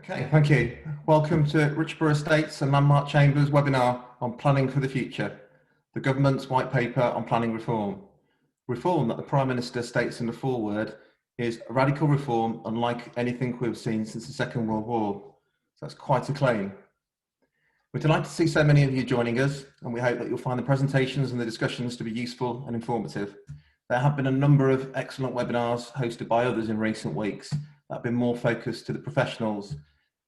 Okay, thank you. Welcome to Richborough Estates and Landmark Chambers webinar on Planning for the Future, the government's white paper on planning reform. Reform that the Prime Minister states in the foreword is a radical reform unlike anything we've seen since the Second World War. So that's quite a claim. We're delighted to see so many of you joining us, and we hope that you'll find the presentations and the discussions to be useful and informative. There have been a number of excellent webinars hosted by others in recent weeks that have been more focused to the professionals,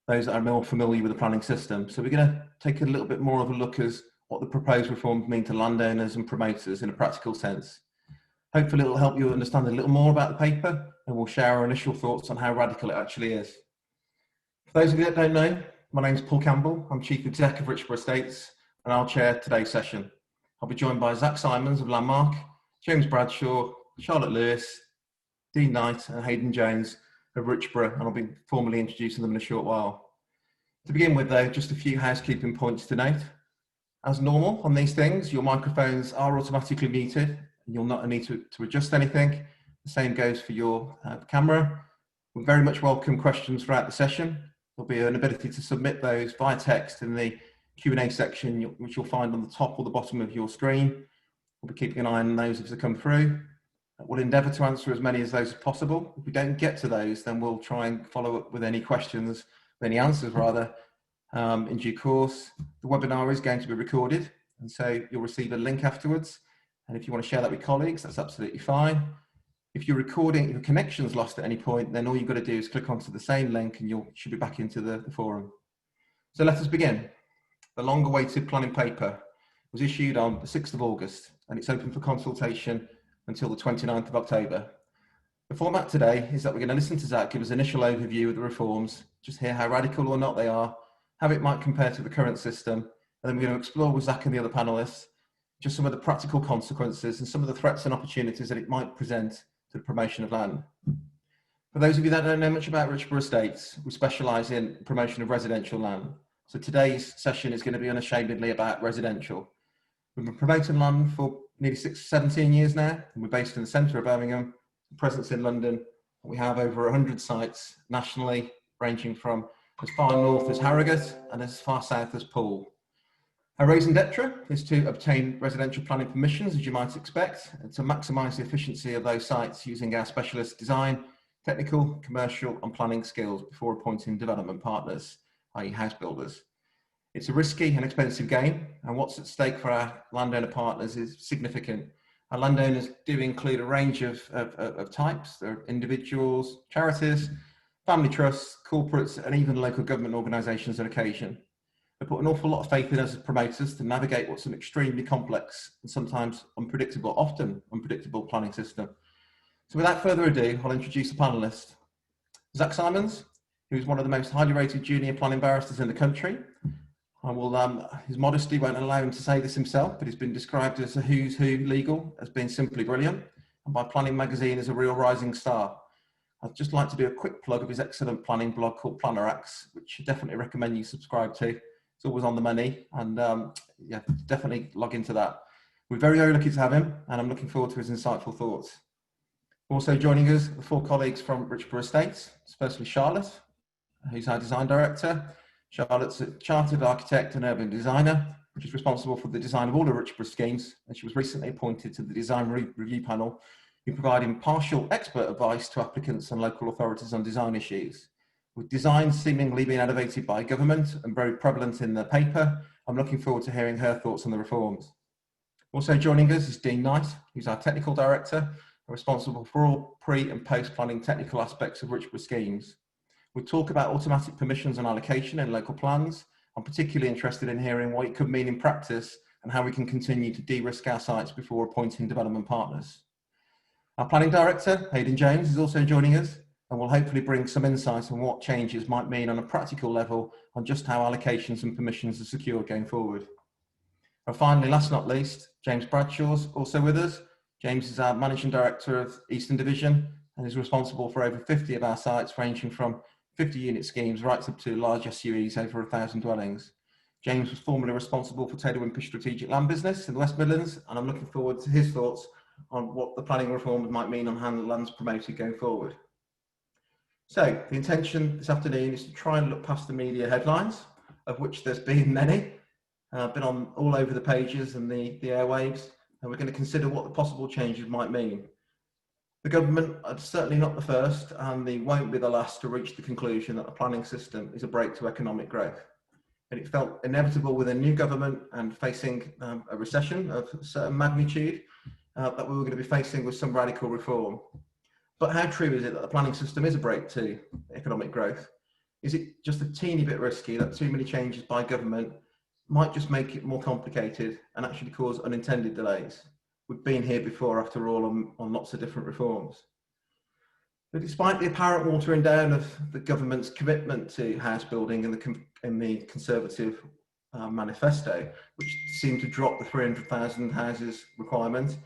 those that are more familiar with the planning system. So we're going to take a little bit more of a look at what the proposed reforms mean to landowners and promoters in a practical sense. Hopefully it will help you understand a little more about the paper, and we'll share our initial thoughts on how radical it actually is. For those of you that don't know, my name is Paul Campbell. I'm Chief Executive of Richborough Estates, and I'll chair today's session. I'll be joined by Zack Simons of Landmark, James Bradshaw, Charlotte Lewis, Dean Knight, and Haydn Jones of Richborough, and I'll be formally introducing them in a short while. To begin with though, just a few housekeeping points to note. As normal on these things, your microphones are automatically muted, and you'll not need to adjust anything. The same goes for your camera. We very much welcome questions throughout the session. There'll be an ability to submit those via text in the Q&A section, which you'll find on the top or the bottom of your screen. We'll be keeping an eye on those as they come through. We'll endeavour to answer as many of those as possible. If we don't get to those, then we'll try and follow up with any questions, any answers rather, in due course. The webinar is going to be recorded, and so you'll receive a link afterwards. And if you want to share that with colleagues, that's absolutely fine. If you're recording, if your connection's lost at any point, then all you've got to do is click onto the same link and you should be back into the forum. So let us begin. The long-awaited planning paper was issued on the 6th of August, and it's open for consultation until the 29th of October. The format today is that we're going to listen to Zack give us an initial overview of the reforms, just hear how radical or not they are, how it might compare to the current system, and then we're going to explore with Zack and the other panelists just some of the practical consequences and some of the threats and opportunities that it might present to the promotion of land. For those of you that don't know much about Richborough Estates, we specialise in promotion of residential land. So today's session is going to be unashamedly about residential. We've been promoting land for nearly 17 years now, and we're based in the centre of Birmingham, presence in London. We have over 100 sites nationally, ranging from as far north as Harrogate and as far south as Poole. Our raison d'etre is to obtain residential planning permissions, as you might expect, and to maximise the efficiency of those sites using our specialist design, technical, commercial and planning skills before appointing development partners, i.e. house builders. It's a risky and expensive game, and what's at stake for our landowner partners is significant. Our landowners do include a range of types. There are individuals, charities, family trusts, corporates, and even local government organisations on occasion. They put an awful lot of faith in us as promoters to navigate what's an extremely complex and sometimes unpredictable, often unpredictable planning system. So without further ado, I'll introduce the panellists. Zack Simons, who's one of the most highly rated junior planning barristers in the country. His modesty won't allow him to say this himself, but he's been described as a who's who legal, as being simply brilliant, and by Planning Magazine as a real rising star. I'd just like to do a quick plug of his excellent planning blog called Planner Acts, which I definitely recommend you subscribe to. It's always on the money, and yeah, definitely log into that. We're very, very lucky to have him, and I'm looking forward to his insightful thoughts. Also joining us, the 4 colleagues from Richborough Estates. Firstly, Charlotte, who's our design director. Charlotte's a chartered architect and urban designer, which is responsible for the design of all the Richborough schemes, and she was recently appointed to the design review panel, who provide impartial expert advice to applicants and local authorities on design issues. With design seemingly being elevated by government and very prevalent in the paper, I'm looking forward to hearing her thoughts on the reforms. Also joining us is Dean Knight, who's our technical director and responsible for all pre and post planning technical aspects of Richborough schemes. We'll talk about automatic permissions and allocation in local plans. I'm particularly interested in hearing what it could mean in practice and how we can continue to de-risk our sites before appointing development partners. Our planning director, Haydn Jones, is also joining us, and will hopefully bring some insight on what changes might mean on a practical level on just how allocations and permissions are secured going forward. And finally, last but not least, James Bradshaw's also with us. James is our Managing Director of Eastern Division and is responsible for over 50 of our sites, ranging from 50 unit schemes right up to large SUEs over 1,000 dwellings. James was formerly responsible for Taylor Wimpey's strategic land business in the West Midlands, and I'm looking forward to his thoughts on what the planning reform might mean on how land's promoted going forward. So the intention this afternoon is to try and look past the media headlines, of which there's been many, been on all over the pages and the airwaves, and we're going to consider what the possible changes might mean. The government are certainly not the first, and they won't be the last to reach the conclusion that the planning system is a brake to economic growth. And it felt inevitable with a new government and facing a recession of a certain magnitude that we were going to be facing with some radical reform. But how true is it that the planning system is a brake to economic growth? Is it just a teeny bit risky that too many changes by government might just make it more complicated and actually cause unintended delays? We've been here before, after all, on lots of different reforms. But despite the apparent watering down of the government's commitment to house building in the Conservative manifesto, which seemed to drop the 300,000 houses requirement,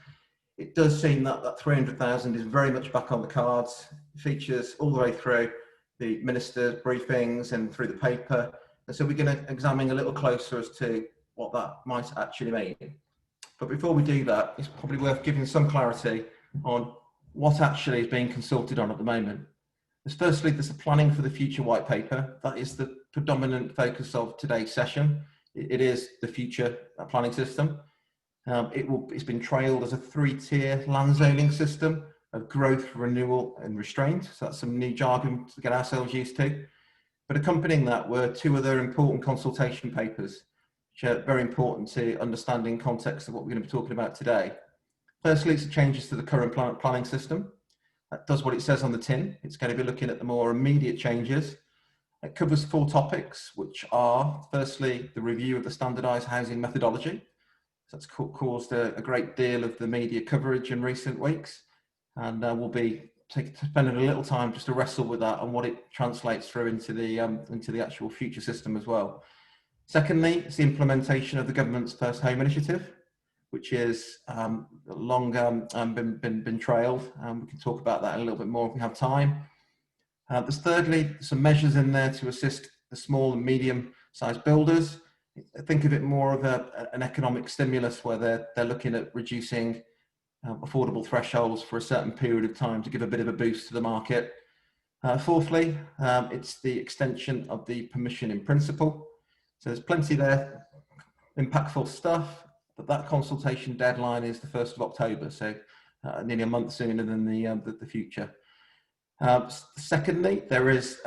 it does seem that that 300,000 is very much back on the cards. It features all the way through the minister's briefings and through the paper. And so we're going to examine a little closer as to what that might actually mean. But before we do that, it's probably worth giving some clarity on what actually is being consulted on at the moment. Firstly, there's a Planning for the Future white paper. That is the predominant focus of today's session. It is the future planning system. It's been trailed as a three-tier land zoning system of growth, renewal and restraint. So that's some new jargon to get ourselves used to. But accompanying that were two other important consultation papers, which are very important to understanding context of what we're going to be talking about today. Firstly, it's changes to the current planning system. That does what it says on the tin. It's going to be looking at the more immediate changes. It covers 4 topics, which are, firstly, the review of the standardised housing methodology. That's caused a great deal of the media coverage in recent weeks, and we'll be spending a little time just to wrestle with that and what it translates through into the actual future system as well. Secondly, it's the implementation of the government's First Home Initiative, which is long been trailed. We can talk about that a little bit more if we have time. There's thirdly some measures in there to assist the small and medium-sized builders. Think of it more of an economic stimulus where they're looking at reducing affordable thresholds for a certain period of time to give a bit of a boost to the market. Fourthly, it's the extension of the permission in principle. So there's plenty there, impactful stuff, but that consultation deadline is the 1st of October, so nearly a month sooner than the future. Secondly, there is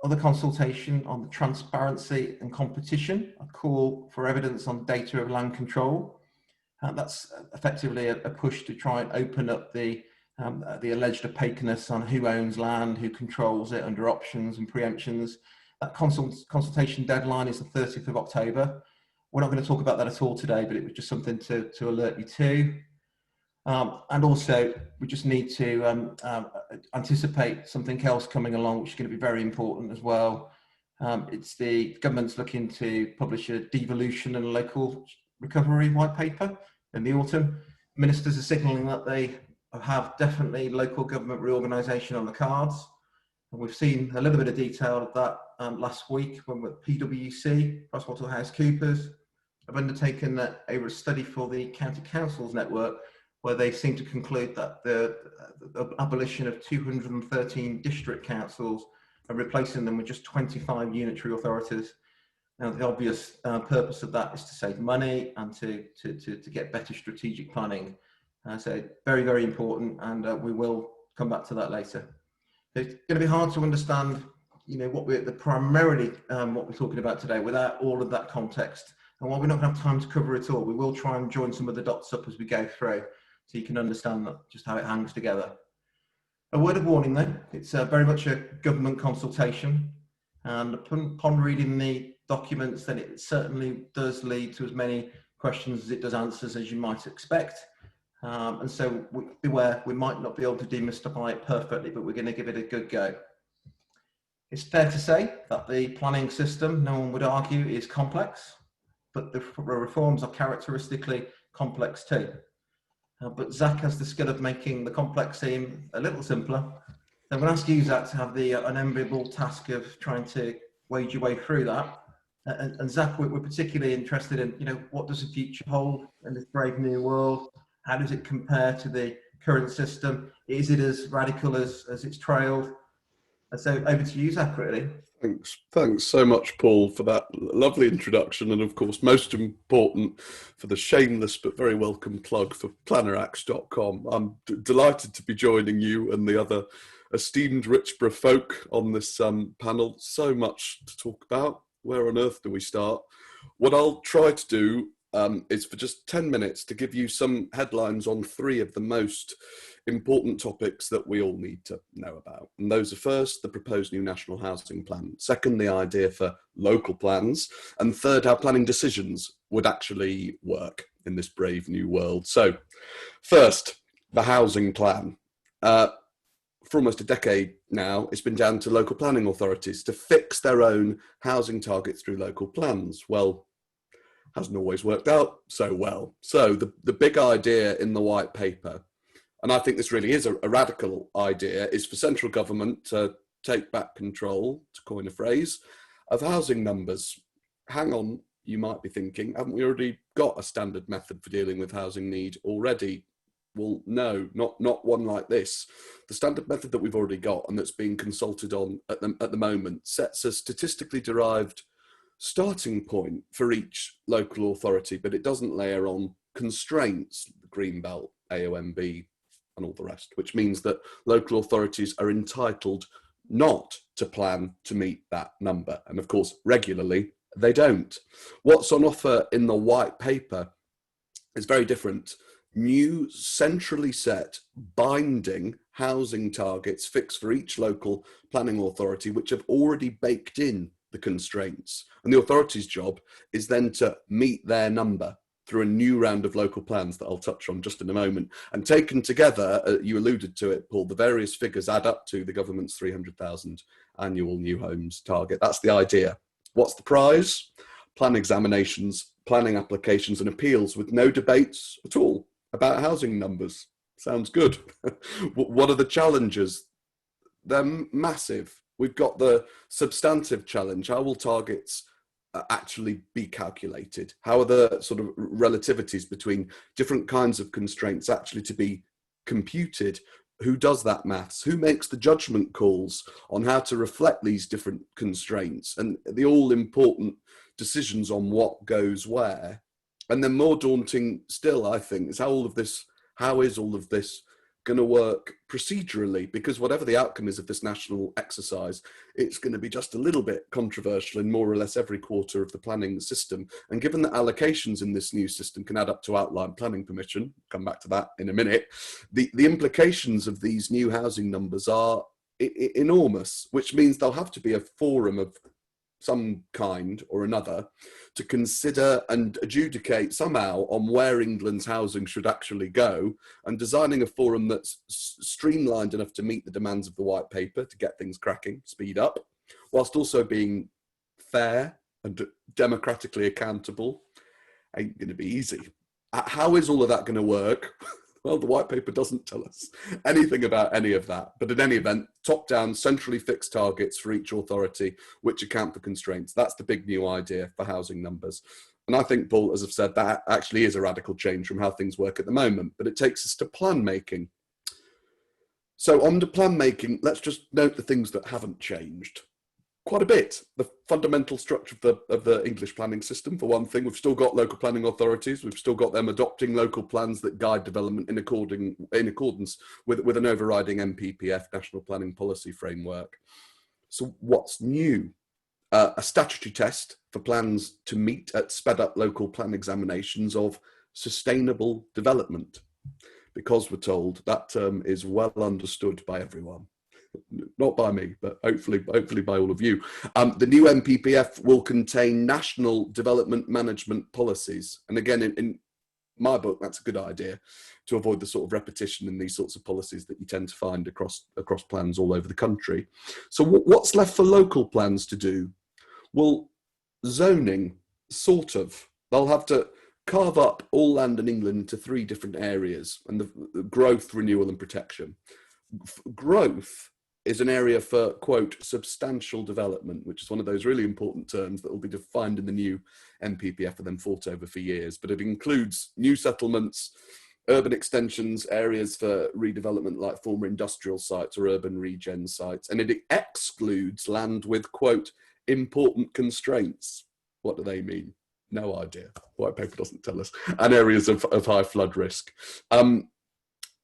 other consultation on the transparency and competition, a call for evidence on data of land control. That's effectively a push to try and open up the alleged opaqueness on who owns land, who controls it under options and preemptions. That consultation deadline is the 30th of October. We're not going to talk about that at all today, but it was just something to alert you to. And also, we just need to anticipate something else coming along, which is going to be very important as well. It's the government's looking to publish a devolution and local recovery white paper in the autumn. Ministers are signalling that they have definitely local government reorganisation on the cards. And we've seen a little bit of detail of that last week when PwC, PricewaterhouseCoopers, have undertaken a study for the County Councils network, where they seem to conclude that the abolition of 213 district councils and replacing them with just 25 unitary authorities. Now, the obvious purpose of that is to save money and to get better strategic planning. So very, very important, and we will come back to that later. It's going to be hard to understand, what we're primarily what we're talking about today without all of that context. And while we're not going to have time to cover it all, we will try and join some of the dots up as we go through, so you can understand just how it hangs together. A word of warning though, it's very much a government consultation, and upon reading the documents, then it certainly does lead to as many questions as it does answers, as you might expect. And so beware, we might not be able to demystify it perfectly, but we're going to give it a good go. It's fair to say that the planning system, no one would argue, is complex, but the reforms are characteristically complex too. But Zack has the skill of making the complex seem a little simpler. So I'm going to ask you, Zack, to have the unenviable task of trying to wade your way through that. And Zack, we're particularly interested in, what does the future hold in this brave new world? How does it compare to the current system? Is it as radical as it's trailed? So over to you, Zach, really. Thanks so much, Paul, for that lovely introduction, and of course, most important, for the shameless but very welcome plug for PlannerActs.com. I'm delighted to be joining you and the other esteemed Richborough folk on this panel. So much to talk about. Where on earth do we start? What I'll try to do is for just 10 minutes to give you some headlines on three of the most important topics that we all need to know about. And those are, first, the proposed new national housing plan; second, the idea for local plans; and third, how planning decisions would actually work in this brave new world. So first, the housing plan. For almost a decade now, it's been down to local planning authorities to fix their own housing targets through local plans. Well, hasn't always worked out so well. So the big idea in the white paper, and I think this really is a radical idea, is for central government to take back control, to coin a phrase, of housing numbers. Hang on, you might be thinking, haven't we already got a standard method for dealing with housing need already? Well, no, not one like this. The standard method that we've already got and that's being consulted on at the moment sets a statistically derived starting point for each local authority, but it doesn't layer on constraints, the Greenbelt, AOMB, and all the rest, which means that local authorities are entitled not to plan to meet that number. And of course, regularly, they don't. What's on offer in the white paper is very different. New centrally set binding housing targets fixed for each local planning authority, which have already baked in the constraints. And the authority's job is then to meet their number through a new round of local plans that I'll touch on just in a moment. And taken together, you alluded to it, Paul, the various figures add up to the government's 300,000 annual new homes target. That's the idea. What's the prize? Plan examinations, planning applications and appeals with no debates at all about housing numbers. Sounds good. What are the challenges? They're massive. We've got the substantive challenge. How will targets actually be calculated? How are the sort of relativities between different kinds of constraints actually to be computed? Who does that maths? Who makes the judgment calls on how to reflect these different constraints and the all important decisions on what goes where? And then more daunting still, I think, is how is all of this going to work procedurally? Because whatever the outcome is of this national exercise, it's going to be just a little bit controversial in more or less every quarter of the planning system. And given that allocations in this new system can add up to outline planning permission, come back to that in a minute, the implications of these new housing numbers are enormous, which means there'll have to be a forum of some kind or another to consider and adjudicate somehow on where England's housing should actually go, and designing a forum that's streamlined enough to meet the demands of the white paper to get things cracking, speed up, whilst also being fair and democratically accountable. Ain't going to be easy. How is all of that going to work? Well, the white paper doesn't tell us anything about any of that. But in any event, top-down, centrally fixed targets for each authority, which account for constraints. That's the big new idea for housing numbers. And I think, Paul, as I've said, that actually is a radical change from how things work at the moment. But it takes us to plan making. So on to plan making, let's just note the things that haven't changed. Quite a bit. The fundamental structure of the English planning system, for one thing. We've still got local planning authorities. We've still got them adopting local plans that guide development in accordance with an overriding NPPF, National Planning Policy Framework. So what's new? A statutory test for plans to meet at sped up local plan examinations of sustainable development, because we're told that term is well understood by everyone. Not by me, but hopefully by all of you. The new NPPF will contain national development management policies. And again, in my book, that's a good idea to avoid the sort of repetition in these sorts of policies that you tend to find across plans all over the country. So what's left for local plans to do? Well, zoning, sort of. They'll have to carve up all land in England into three different areas, and the growth, renewal and protection. Growth is an area for, quote, substantial development, which is one of those really important terms that will be defined in the new NPPF and then fought over for years. But it includes new settlements, urban extensions, areas for redevelopment like former industrial sites or urban regen sites, and it excludes land with, quote, important constraints. What do they mean? No idea. White paper doesn't tell us. And areas of high flood risk.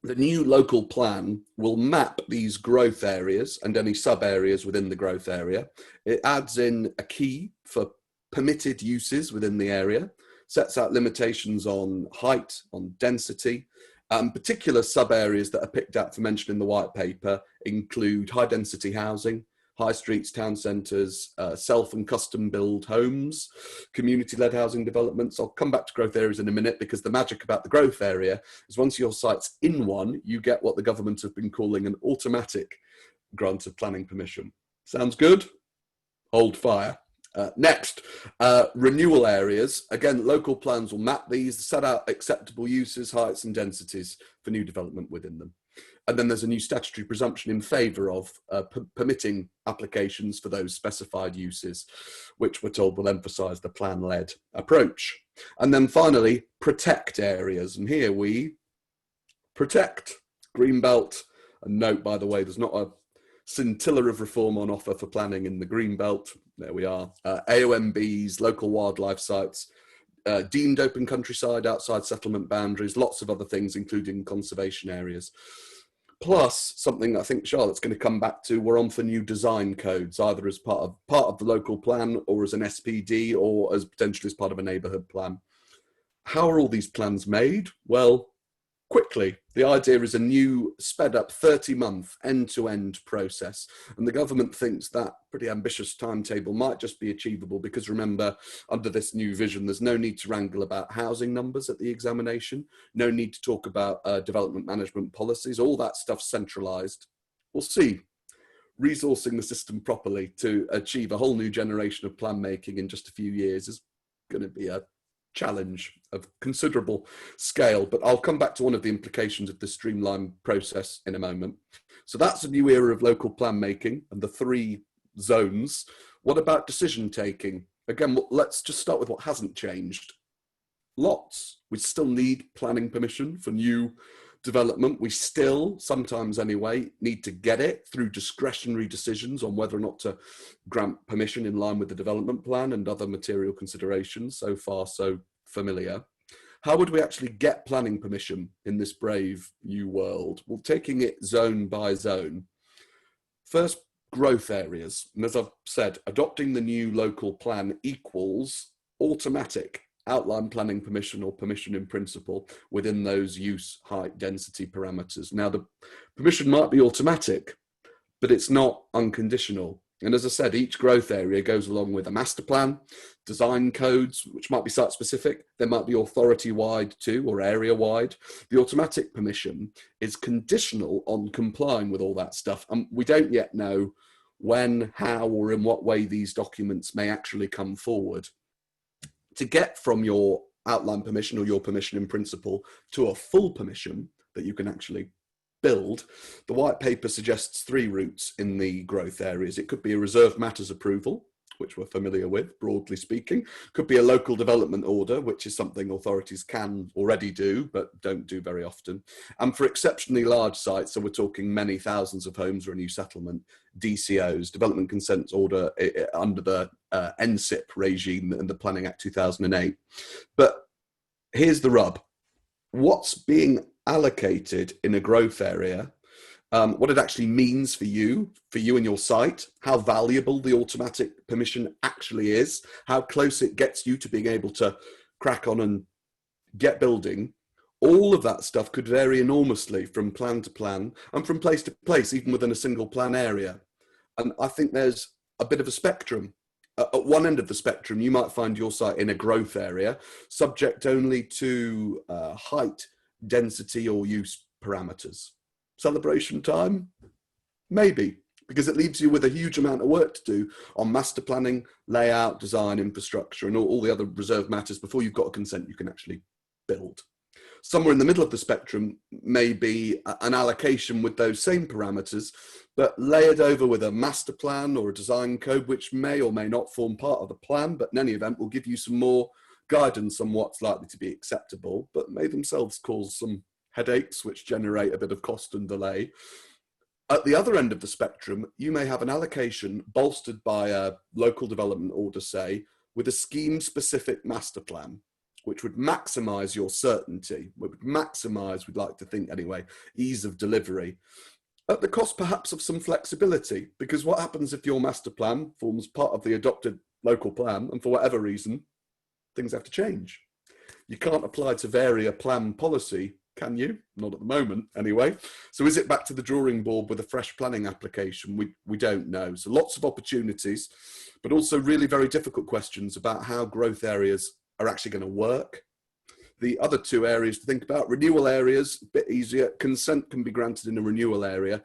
The new local plan will map these growth areas and any sub-areas within the growth area. It adds in a key for permitted uses within the area, sets out limitations on height, on density. Particular sub-areas that are picked out for mention in the white paper include high-density housing, high streets, town centres, self and custom build homes, community-led housing developments. I'll come back to growth areas in a minute, because the magic about the growth area is once your site's in one, you get what the government have been calling an automatic grant of planning permission. Sounds good? Hold fire. Next, renewal areas. Again, local plans will map these, set out acceptable uses, heights and densities for new development within them. And then there's a new statutory presumption in favour of permitting applications for those specified uses, which we're told will emphasise the plan-led approach. And then finally, protect areas. And here we protect Greenbelt. And note, by the way, there's not a scintilla of reform on offer for planning in the Greenbelt. There we are. AOMBs, local wildlife sites, deemed open countryside outside settlement boundaries, lots of other things, including conservation areas. Plus, something I think Charlotte's going to come back to, we're on for new design codes, either as part of the local plan or as an SPD or as potentially as part of a neighbourhood plan. How are all these plans made? Well, quickly, the idea is a new sped up 30-month end-to-end process. And the government thinks that pretty ambitious timetable might just be achievable because, remember, under this new vision, there's no need to wrangle about housing numbers at the examination, no need to talk about development management policies, all that stuff centralised. We'll see. Resourcing the system properly to achieve a whole new generation of plan making in just a few years is going to be a challenge of considerable scale, but I'll come back to one of the implications of the streamlined process in a moment. So that's a new era of local plan making and the 3 zones. What about decision taking? Again, let's just start with what hasn't changed. Lots. We still need planning permission for new development. We still, sometimes anyway, need to get it through discretionary decisions on whether or not to grant permission in line with the development plan and other material considerations. So far, so familiar. How would we actually get planning permission in this brave new world? Well, taking it zone by zone. First, growth areas. And as I've said, adopting the new local plan equals automatic outline planning permission or permission in principle within those use, height, density parameters. Now, the permission might be automatic, but it's not unconditional. And as I said, each growth area goes along with a master plan, design codes, which might be site specific. There might be authority wide too, or area wide. The automatic permission is conditional on complying with all that stuff. And we don't yet know when, how, or in what way these documents may actually come forward. To get from your outline permission or your permission in principle to a full permission that you can actually build, the white paper suggests 3 routes in the growth areas. It could be a reserved matters approval, which we're familiar with, broadly speaking. Could be a local development order, which is something authorities can already do, but don't do very often. And for exceptionally large sites, so we're talking many thousands of homes or a new settlement, DCOs, Development Consent Order under the NSIP regime and the Planning Act 2008. But here's the rub. What's being allocated in a growth area, what it actually means for you and your site, how valuable the automatic permission actually is, how close it gets you to being able to crack on and get building. All of that stuff could vary enormously from plan to plan and from place to place, even within a single plan area. And I think there's a bit of a spectrum. At one end of the spectrum, you might find your site in a growth area, subject only to height, density or use parameters. Celebration time? Maybe, because it leaves you with a huge amount of work to do on master planning, layout, design, infrastructure, and all the other reserved matters before you've got a consent you can actually build. Somewhere in the middle of the spectrum may be an allocation with those same parameters, but layered over with a master plan or a design code, which may or may not form part of the plan, but in any event will give you some more guidance on what's likely to be acceptable, but may themselves cause some headaches, which generate a bit of cost and delay. At the other end of the spectrum, you may have an allocation bolstered by a local development order, say, with a scheme-specific master plan, which would maximise your certainty, would maximise, we'd like to think anyway, ease of delivery, at the cost perhaps of some flexibility, because what happens if your master plan forms part of the adopted local plan and for whatever reason, things have to change? You can't apply to vary a plan policy, can you? Not at the moment, anyway. So is it back to the drawing board with a fresh planning application? We don't know. So lots of opportunities, but also really very difficult questions about how growth areas are actually going to work. The other two areas to think about: renewal areas, a bit easier. Consent can be granted in a renewal area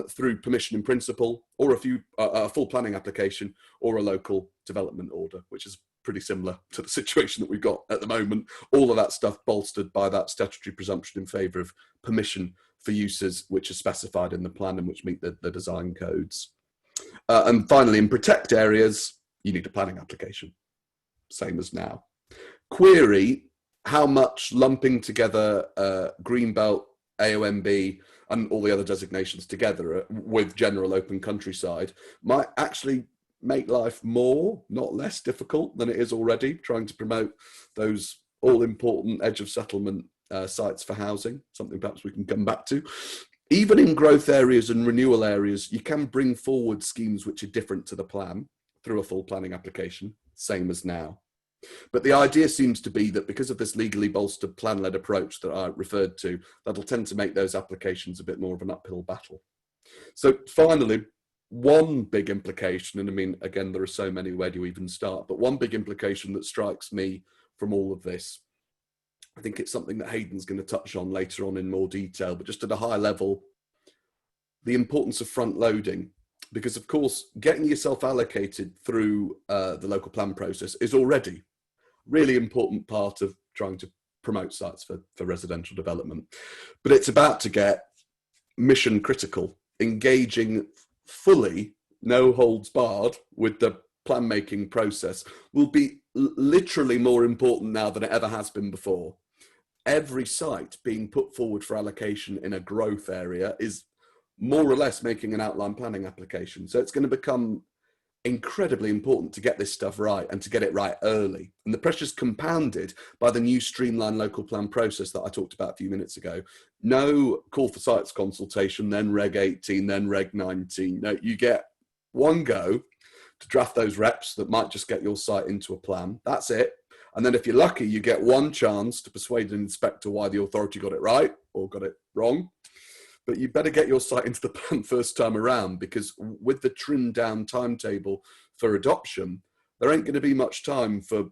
through permission in principle, or a full planning application, or a local development order, which is pretty similar to the situation that we've got at the moment. All of that stuff bolstered by that statutory presumption in favour of permission for uses which are specified in the plan and which meet the design codes. And finally, in protect areas, you need a planning application, same as now. Query how much lumping together Greenbelt, AONB and all the other designations together with general open countryside might actually make life more, not less difficult than it is already, trying to promote those all-important edge of settlement sites for housing, something perhaps we can come back to. Even in growth areas and renewal areas, you can bring forward schemes which are different to the plan through a full planning application, same as now. But the idea seems to be that because of this legally bolstered plan-led approach that I referred to, that'll tend to make those applications a bit more of an uphill battle. So finally, one big implication, and I mean, again, there are so many, where do you even start? But one big implication that strikes me from all of this, I think it's something that Haydn's going to touch on later on in more detail, but just at a high level, the importance of front loading. Because of course, getting yourself allocated through the local plan process is already a really important part of trying to promote sites for residential development. But it's about to get mission critical, engaging fully, no holds barred with the plan making process will be literally more important now than it ever has been before. Every site being put forward for allocation in a growth area is more or less making an outline planning application. So it's going to become incredibly important to get this stuff right and to get it right early. And the pressure's compounded by the new streamlined local plan process that I talked about a few minutes ago. No call for sites consultation, then Reg 18, then Reg 19. No, you get one go to draft those reps that might just get your site into a plan. That's it. And then if you're lucky, you get one chance to persuade an inspector why the authority got it right or got it wrong. But you better get your site into the plan first time around, because with the trimmed down timetable for adoption, there ain't going to be much time for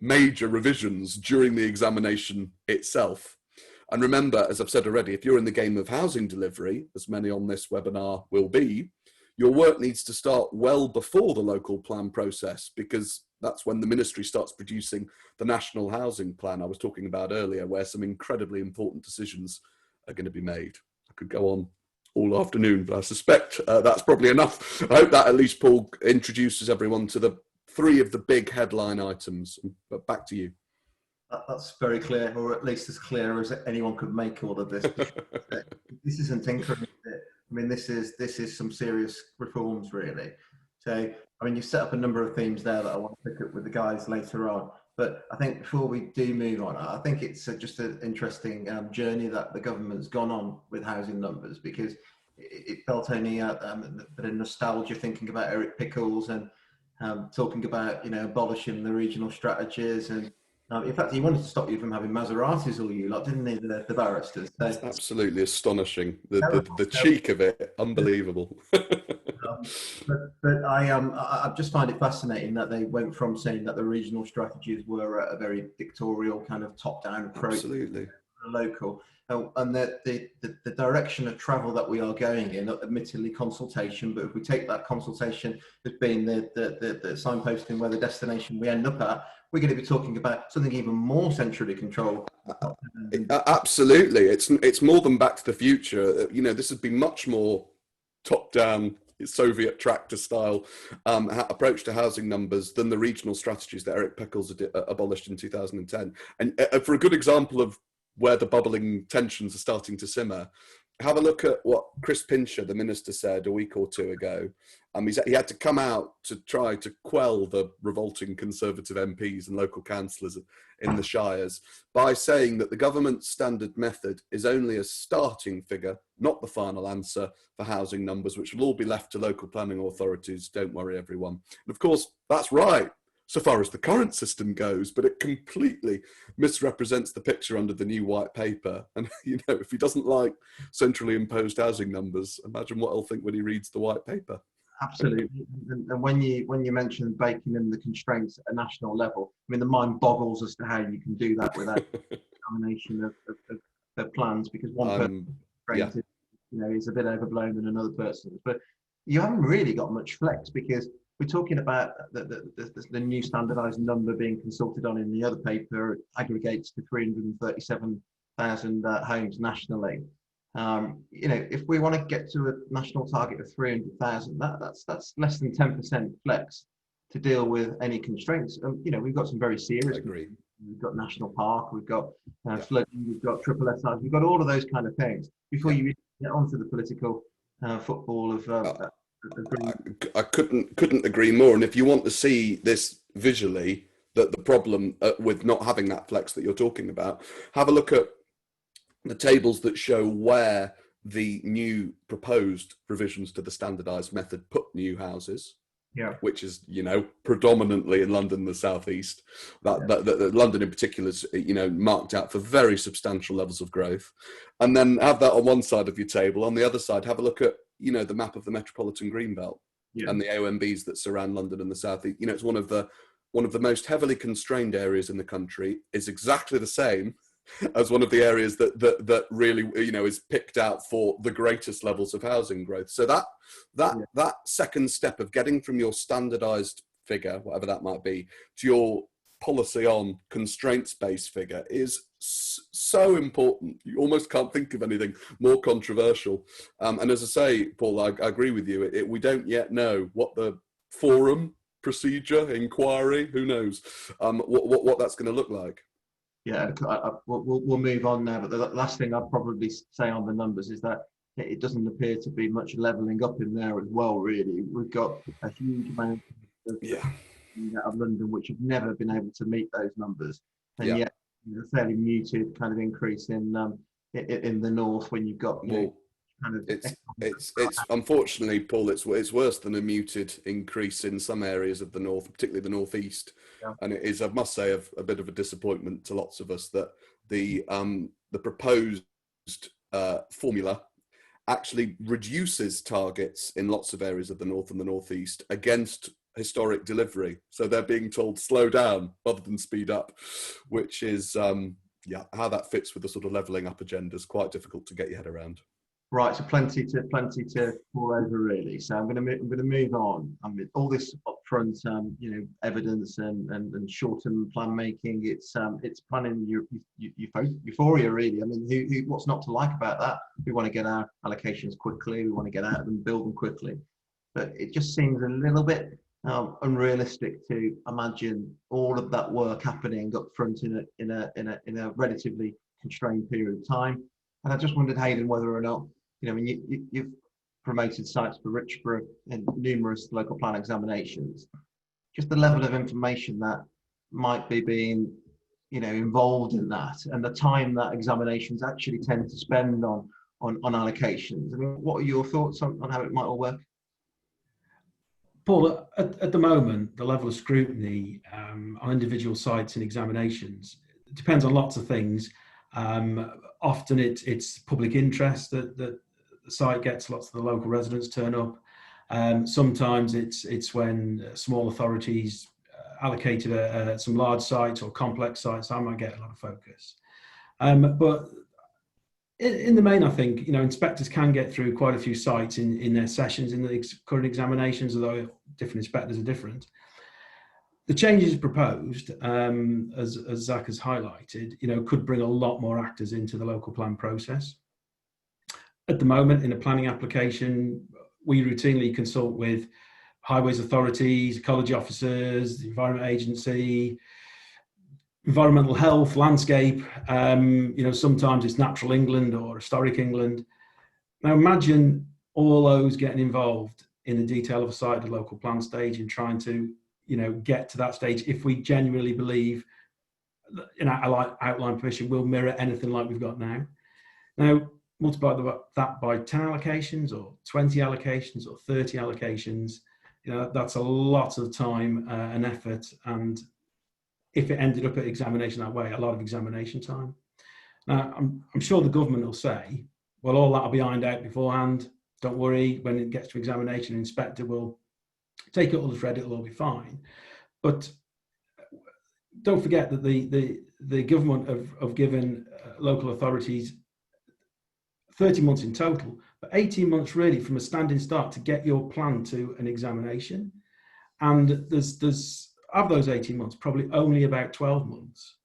major revisions during the examination itself. And remember, as I've said already, if you're in the game of housing delivery, as many on this webinar will be, your work needs to start well before the local plan process, because that's when the ministry starts producing the national housing plan I was talking about earlier, where some incredibly important decisions are going to be made. I could go on all afternoon, but I suspect that's probably enough. I hope that at least, Paul, introduces everyone to the three of the big headline items. But back to you. That's very clear, or at least as clear as anyone could make all of this. This isn't tinkering. I mean, this is some serious reforms, really. So, I mean, you've set up a number of themes there that I want to pick up with the guys later on. But I think before we do move on, I think it's just an interesting journey that the government's gone on with housing numbers, because it felt only a bit of nostalgia thinking about Eric Pickles and talking about, you know, abolishing the regional strategies. And in fact, he wanted to stop you from having Maseratis all you lot, didn't he, the barristers? So, it's absolutely astonishing. The cheek of it, unbelievable. But I just find it fascinating that they went from saying that the regional strategies were a very dictatorial kind of top-down approach, Absolutely, local, and the direction of travel that we are going in, admittedly consultation, but if we take that consultation as being the signposting where the destination we end up at, we're going to be talking about something even more centrally controlled. Absolutely, it's more than Back to the Future. You know, this would be much more top-down, Soviet tractor style approach to housing numbers than the regional strategies that Eric Pickles abolished in 2010. And for a good example of where the bubbling tensions are starting to simmer. Have a look at what Chris Pincher, the minister, said a week or two ago. He had to come out to try to quell the revolting Conservative MPs and local councillors in the shires by saying that the government's standard method is only a starting figure, not the final answer for housing numbers, which will all be left to local planning authorities. Don't worry, everyone. And of course, that's right, so far as the current system goes, but it completely misrepresents the picture under the new white paper. And, if he doesn't like centrally imposed housing numbers, imagine what he'll think when he reads the white paper. Absolutely. And when you mention baking in the constraints at a national level, I mean, the mind boggles as to how you can do that without examination of plans, because one person is a bit overblown than another person's. But you haven't really got much flex, because we're talking about the new standardised number being consulted on in the other paper aggregates to 337,000 homes nationally. If we want to get to a national target of 300,000, that's less than 10% flex to deal with any constraints. We've got some very serious. I agree. We've got national park, we've got flooding, we've got triple SI, we've got all of those kind of things before you get onto the political football of. I couldn't agree more. And if you want to see this visually, that the problem with not having that flex that you're talking about, have a look at the tables that show where the new proposed revisions to the standardised method put new houses. Yeah. Which is, predominantly in London, the southeast. That London in particular is, marked out for very substantial levels of growth. And then have that on one side of your table. On the other side, have a look at, the map of the metropolitan greenbelt and the AONBs that surround London and the southeast. It's one of the most heavily constrained areas in the country. Is exactly the same as one of the areas that really is picked out for the greatest levels of housing growth. So that second step of getting from your standardized figure, whatever that might be, to your policy on constraints-based figure is so important. You almost can't think of anything more controversial. And as I say, Paul, I agree with you. We don't yet know what the forum, procedure, inquiry, who knows, what that's going to look like. Yeah, we'll move on now. But the last thing I'd probably say on the numbers is that it doesn't appear to be much levelling up in there as well, really. We've got a huge amount of London which have never been able to meet those numbers. And yet, a fairly muted kind of increase in the north when you've got... It's unfortunately, Paul, it's worse than a muted increase in some areas of the north, particularly the northeast. And it is, I must say, a bit of a disappointment to lots of us that the proposed formula actually reduces targets in lots of areas of the north and the northeast against historic delivery. So they're being told slow down rather than speed up, which is how that fits with the sort of levelling up agenda is quite difficult to get your head around. Right, so plenty to fall over, really. So I'm going to move on. I mean, all this upfront, evidence and short-term plan making. It's planning euphoria, really. I mean, what's not to like about that? We want to get our allocations quickly. We want to get out of them, build them quickly. But it just seems a little bit unrealistic to imagine all of that work happening up front in a relatively constrained period of time. And I just wondered, Haydn, whether or not, you've promoted sites for Richborough in numerous local plan examinations, just the level of information that might be being, involved in that, and the time that examinations actually tend to spend on allocations. I mean, what are your thoughts on how it might all work? Paul, at the moment, the level of scrutiny on individual sites and examinations depends on lots of things. Often it's public interest that the site gets, lots of the local residents turn up. Sometimes it's when small authorities allocated some large sites or complex sites, I might get a lot of focus. But in the main, I think, inspectors can get through quite a few sites in their sessions, in the current examinations, although different inspectors are different. The changes proposed, as Zack has highlighted, could bring a lot more actors into the local plan process. At the moment, in a planning application, we routinely consult with highways authorities, ecology officers, the Environment Agency, environmental health, landscape. Sometimes it's natural England or historic England. Now imagine all those getting involved in the detail of a site at the local plan stage and trying to, get to that stage if we genuinely believe that outline permission will mirror anything like we've got now. Now, multiply that by 10 allocations or 20 allocations or 30 allocations, that's a lot of time and effort. And if it ended up at examination that way, a lot of examination time. Now, I'm sure the government will say, well, all that will be ironed out beforehand. Don't worry, when it gets to examination, the inspector will take it all as read, it'll all be fine. But don't forget that the government have given local authorities 30 months in total, but 18 months really from a standing start to get your plan to an examination. And there's of those 18 months, probably only about 12 months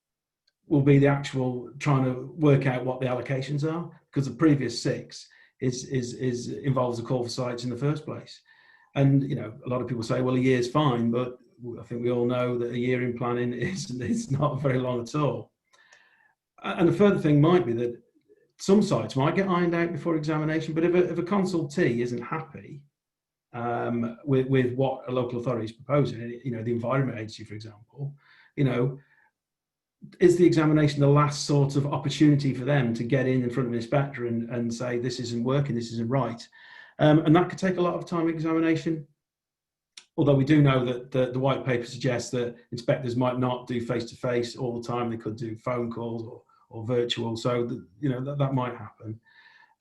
will be the actual trying to work out what the allocations are, because the previous 6 involves a call for sites in the first place. And a lot of people say, well, a year's fine, but I think we all know that a year in planning is not very long at all. And the further thing might be that some sites might get ironed out before examination, but if a consultee isn't happy with what a local authority is proposing, the Environment Agency, for example, is the examination the last sort of opportunity for them to get in front of an inspector and say, this isn't working, this isn't right. And that could take a lot of time examination. Although we do know that the white paper suggests that inspectors might not do face-to-face all the time, they could do phone calls or virtual, so that might happen.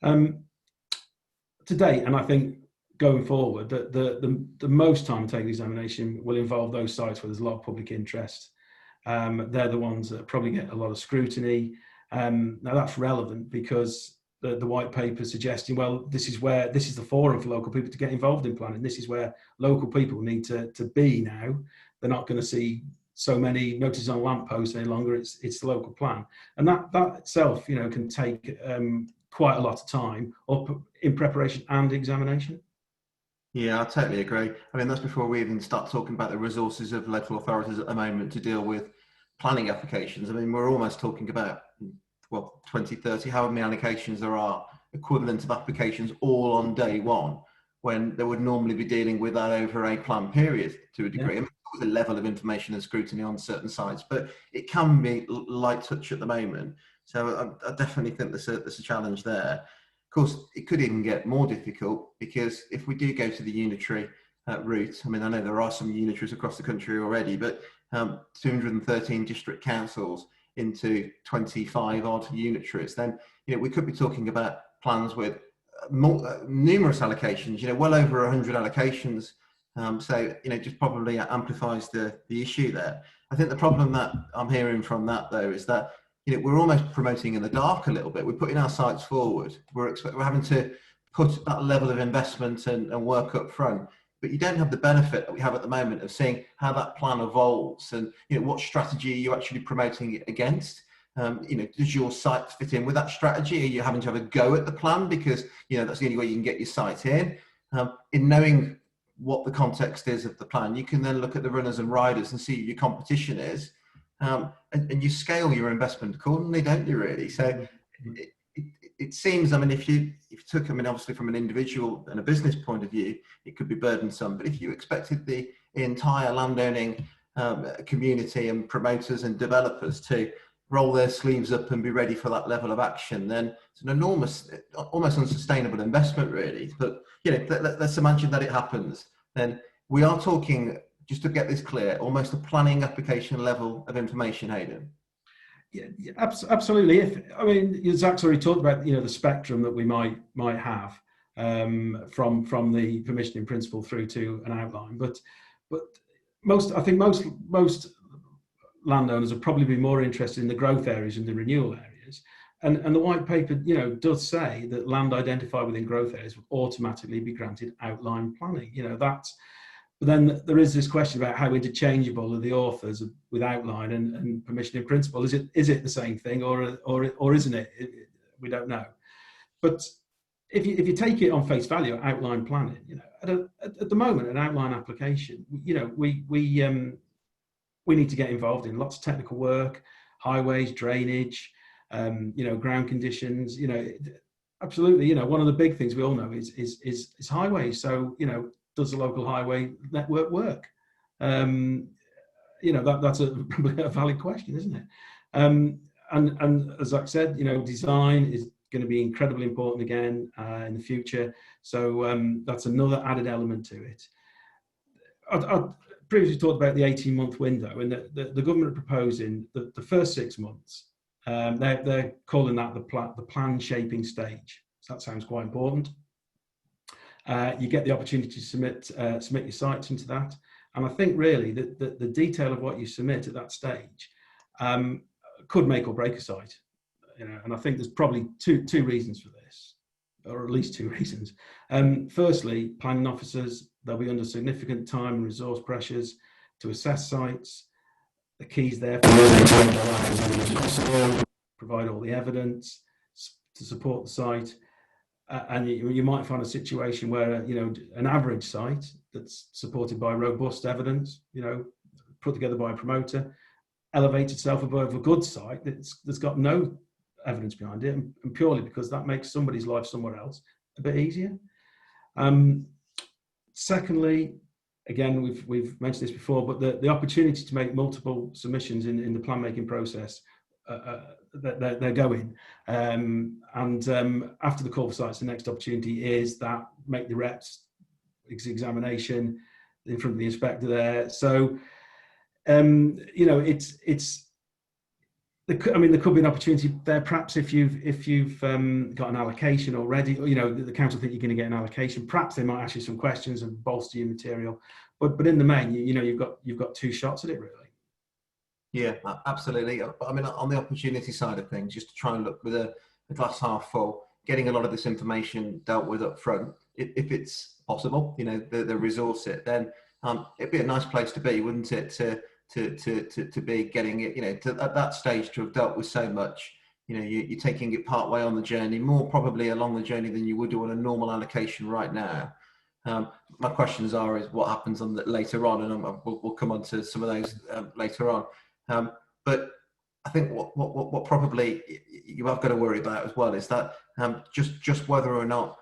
To date, and I think going forward, that the most time taken examination will involve those sites where there's a lot of public interest. They're the ones that probably get a lot of scrutiny. Now that's relevant because the white paper suggesting, well, this is the forum for local people to get involved in planning. This is where local people need to be now. They're not going to see so many notices on lampposts any longer. It's the local plan, and that itself, can take quite a lot of time up in preparation and examination. Yeah, I totally agree. I mean, that's before we even start talking about the resources of local authorities at the moment to deal with planning applications. I mean, we're almost talking about 20, 30, however many allocations there are, equivalent of applications all on day one, when they would normally be dealing with that over a planned period to a degree. Yeah. I mean, the level of information and scrutiny on certain sites, but it can be light touch at the moment. So I definitely think there's a challenge there. Of course, it could even get more difficult because if we do go to the unitary route, I mean, I know there are some unitaries across the country already, but 213 district councils into 25 odd unitaries, then we could be talking about plans with numerous allocations, well over 100 allocations. So just probably amplifies the issue there. I think the problem that I'm hearing from that though is that we're almost promoting in the dark a little bit. We're putting our sites forward. We're having to put that level of investment and work up front. But you don't have the benefit that we have at the moment of seeing how that plan evolves and what strategy are you actually promoting it against. Does your site fit in with that strategy? Are you having to have a go at the plan because that's the only way you can get your site in? In knowing what the context is of the plan, you can then look at the runners and riders and see who your competition is, and you scale your investment accordingly, don't you? Really. So it seems, I mean, if you took, I mean, obviously from an individual and a business point of view, it could be burdensome. But if you expected the entire landowning community and promoters and developers to roll their sleeves up and be ready for that level of action, then it's an enormous, almost unsustainable investment, really. But let's imagine that it happens. Then we are talking, just to get this clear, almost a planning application level of information, Haydn. Yeah, absolutely. Zack's already talked about the spectrum that we might have from the permission in principle through to an outline, but most landowners will probably be more interested in the growth areas and the renewal areas, and the white paper does say that land identified within growth areas will automatically be granted outline planning. But then there is this question about how interchangeable are the authors with outline and permission in principle. Is it the same thing or isn't it? We don't know. But if you take it on face value, outline planning, at the moment, an outline application, we we need to get involved in lots of technical work, highways, drainage, ground conditions. Absolutely. One of the big things we all know is highways. So, does the local highway network work? That's probably a valid question, isn't it? And as Zach said, design is going to be incredibly important again in the future. So that's another added element to it. I previously talked about the 18-month window, and the government are proposing the first 6 months. They're calling that the plan shaping stage. So that sounds quite important. You get the opportunity to submit your sites into that. And I think really that the detail of what you submit at that stage could make or break a site. And I think there's probably two reasons for this, or at least two reasons. Firstly, planning officers, they'll be under significant time and resource pressures to assess sites. The keys there provide all the evidence to support the site. And you might find a situation where, an average site that's supported by robust evidence, put together by a promoter, elevates itself above a good site that's got no evidence behind it, and purely because that makes somebody's life somewhere else a bit easier. Secondly, again, we've mentioned this before, but the opportunity to make multiple submissions in the plan making process, they're going. And after the call for sites, the next opportunity is that make the reps examination in front of the inspector there. So, there could be an opportunity there, perhaps if you've got an allocation already, or the council think you're going to get an allocation. Perhaps they might ask you some questions and bolster your material, but in the main, you've got two shots at it, really. Yeah, absolutely. I mean, on the opportunity side of things, just to try and look with a glass half full, getting a lot of this information dealt with up front, if it's possible, the resource it, then it'd be a nice place to be, wouldn't it? To be getting it, at that stage, to have dealt with so much, you're taking it part way on the journey, more probably along the journey than you would do on a normal allocation right now. My questions is what happens later on, and we'll come on to some of those later on. But I think what probably you have got to worry about as well is that just whether or not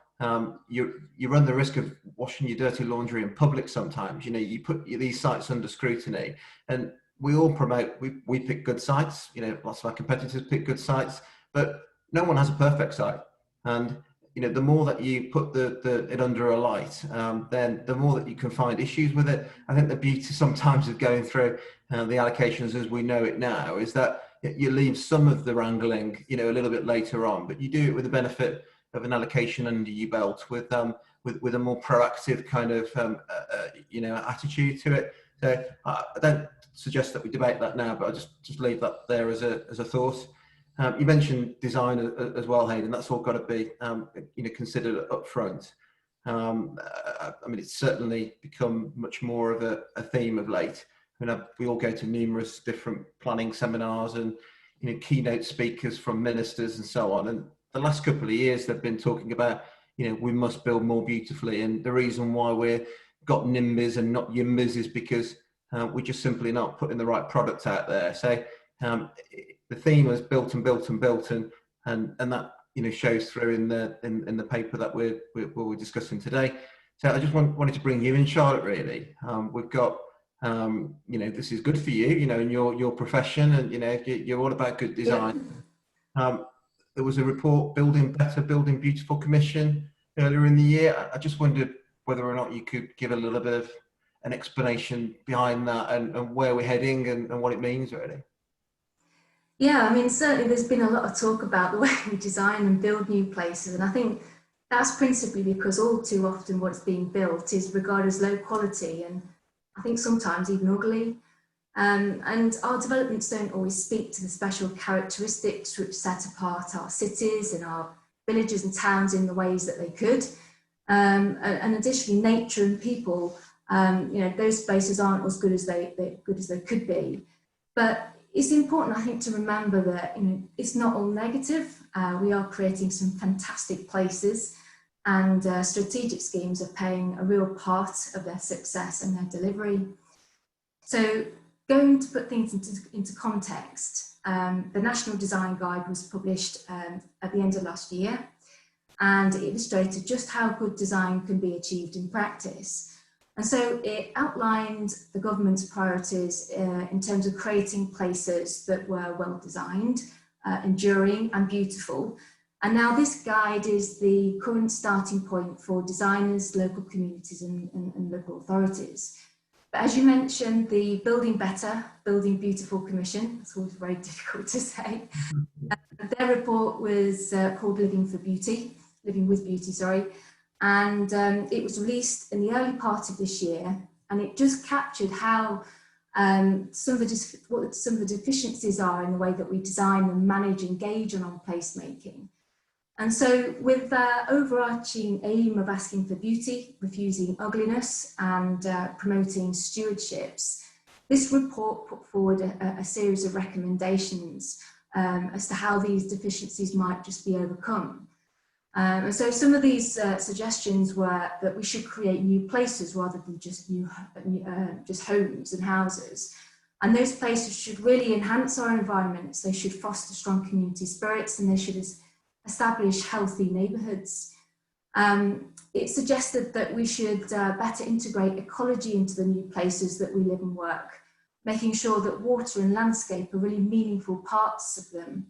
you run the risk of washing your dirty laundry in public sometimes. You put these sites under scrutiny, and we all promote, we pick good sites, lots of our competitors pick good sites, but no one has a perfect site. And the more that you put it under a light, then the more that you can find issues with it. I think the beauty sometimes of going through the allocations as we know it now is that you leave some of the wrangling, a little bit later on, but you do it with the benefit of an allocation under your belt with a more proactive kind of attitude to it. So I don't suggest that we debate that now, but I just leave that there as a thought. You mentioned design as well, Haydn. That's all got to be considered up front. I mean, it's certainly become much more of a theme of late. I mean, we all go to numerous different planning seminars and keynote speakers from ministers and so on. And the last couple of years, they've been talking about we must build more beautifully, and the reason why we've got NIMBYs and not YIMBYs is because we're just simply not putting the right product out there. So the theme was built and built and built, and that shows through in the paper that we're discussing today. So I just wanted to bring you in, Charlotte. Really, we've got this is good for you, in your profession, and you're all about good design. There was a report, Building Better, Building Beautiful Commission earlier in the year. I just wondered whether or not you could give a little bit of an explanation behind that and where we're heading and what it means, really. Yeah, I mean, certainly there's been a lot of talk about the way we design and build new places. And I think that's principally because all too often what's being built is regarded as low quality and I think sometimes even ugly. And our developments don't always speak to the special characteristics which set apart our cities and our villages and towns in the ways that they could. And additionally, nature and people, those spaces aren't as good as they could be. But it's important, I think, to remember that it's not all negative. We are creating some fantastic places, and strategic schemes are playing a real part of their success and their delivery. So going to put things into context, the National Design Guide was published at the end of last year, and it illustrated just how good design can be achieved in practice. And so it outlined the government's priorities in terms of creating places that were well designed, enduring and beautiful. And now this guide is the current starting point for designers, local communities and local authorities. But as you mentioned, the Building Better, Building Beautiful Commission, it's always very difficult to say. Their report was called Living with Beauty, sorry. And it was released in the early part of this year, and it just captured how what some of the deficiencies are in the way that we design and manage, engage on placemaking. And so with the overarching aim of asking for beauty, refusing ugliness, and promoting stewardships, this report put forward a series of recommendations as to how these deficiencies might just be overcome. And so some of these suggestions were that we should create new places rather than just just homes and houses. And those places should really enhance our environments. They should foster strong community spirits, and they should establish healthy neighbourhoods. It suggested that we should better integrate ecology into the new places that we live and work, making sure that water and landscape are really meaningful parts of them.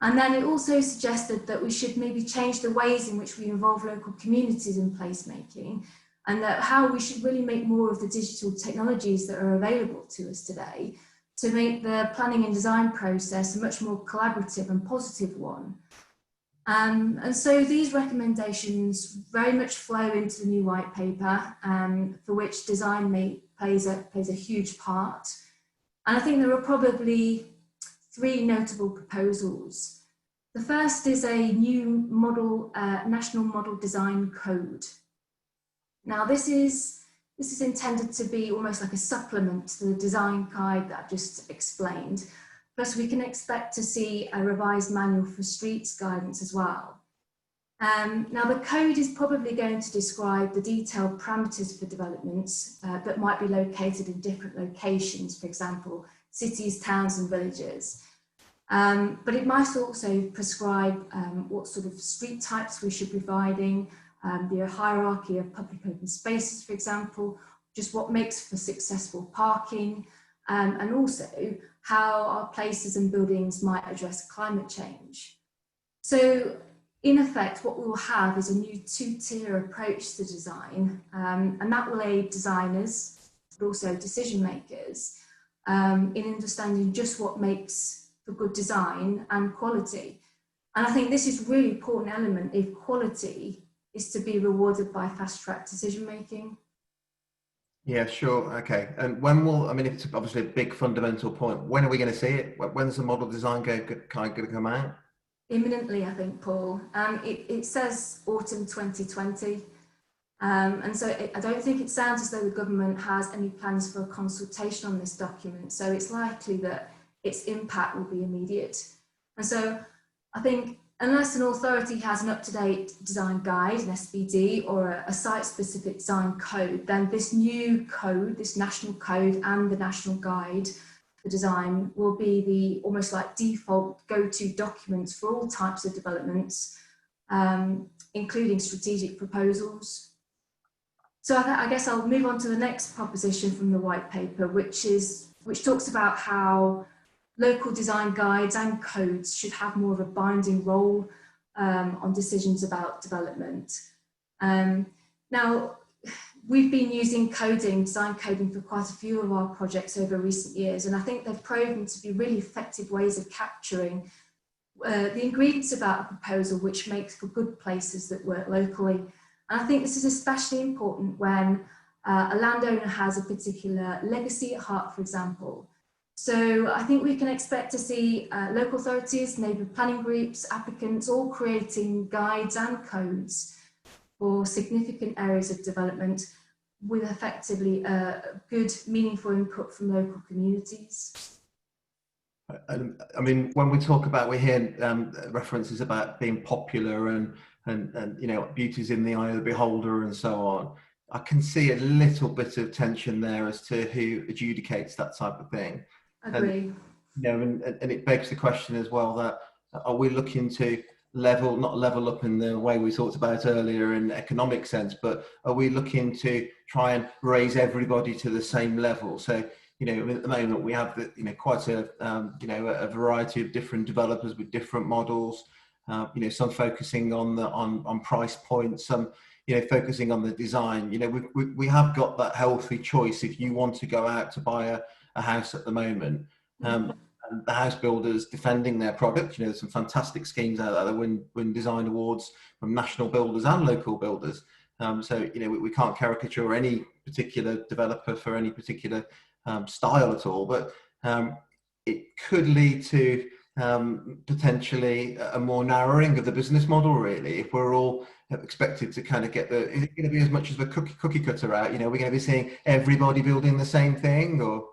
And then it also suggested that we should maybe change the ways in which we involve local communities in placemaking, and that how we should really make more of the digital technologies that are available to us today to make the planning and design process a much more collaborative and positive one. And so these recommendations very much flow into the new white paper, for which design plays a huge part. And I think there are probably three notable proposals. The first is a new model, national model design code. Now this is intended to be almost like a supplement to the design guide that I've just explained. Plus we can expect to see a revised manual for streets guidance as well. Now the code is probably going to describe the detailed parameters for developments that might be located in different locations, for example, cities, towns and villages. But it might also prescribe what sort of street types we should be providing, the hierarchy of public open spaces, for example, just what makes for successful parking, and also how our places and buildings might address climate change. So in effect, what we will have is a new two-tier approach to design, and that will aid designers, but also decision makers, in understanding just what makes for good design and quality. And I think this is a really important element if quality is to be rewarded by fast-track decision making. Yeah, sure. Okay. And when will, I mean, it's obviously a big fundamental point. When are we going to see it? When's the model design going to come out? Imminently, I think, Paul. It says autumn 2020. And so I don't think it sounds as though the government has any plans for a consultation on this document. So it's likely that its impact will be immediate. And so I think unless an authority has an up-to-date design guide, an SPD, or a site-specific design code, then this new code, this national code and the national guide for design will be the almost like default go-to documents for all types of developments, including strategic proposals. So I guess I'll move on to the next proposition from the white paper, which talks about how local design guides and codes should have more of a binding role on decisions about development. Now, we've been using design coding for quite a few of our projects over recent years, and I think they've proven to be really effective ways of capturing the ingredients about a proposal which makes for good places that work locally. And I think this is especially important when a landowner has a particular legacy at heart, for example. So I think we can expect to see local authorities, neighbourhood planning groups, applicants all creating guides and codes for significant areas of development with effectively good, meaningful input from local communities. I mean, when we talk about, we hear references about being popular and you know, beauty's in the eye of the beholder and so on. I can see a little bit of tension there as to who adjudicates that type of thing. Agree. And it begs the question as well that are we looking to not level up in the way we talked about earlier in economic sense, but are we looking to try and raise everybody to the same level? So, at the moment we have quite a variety of different developers with different models. Some focusing on price points, some focusing on the design. We have got that healthy choice if you want to go out to buy a house at the moment. And the house builders defending their product. There's some fantastic schemes out there that win design awards from national builders and local builders. So we can't caricature any particular developer for any particular style at all, but it could lead to potentially a more narrowing of the business model, really, if we're all expected to kind of is it going to be as much as the cookie cutter out? We're going to be seeing everybody building the same thing, or?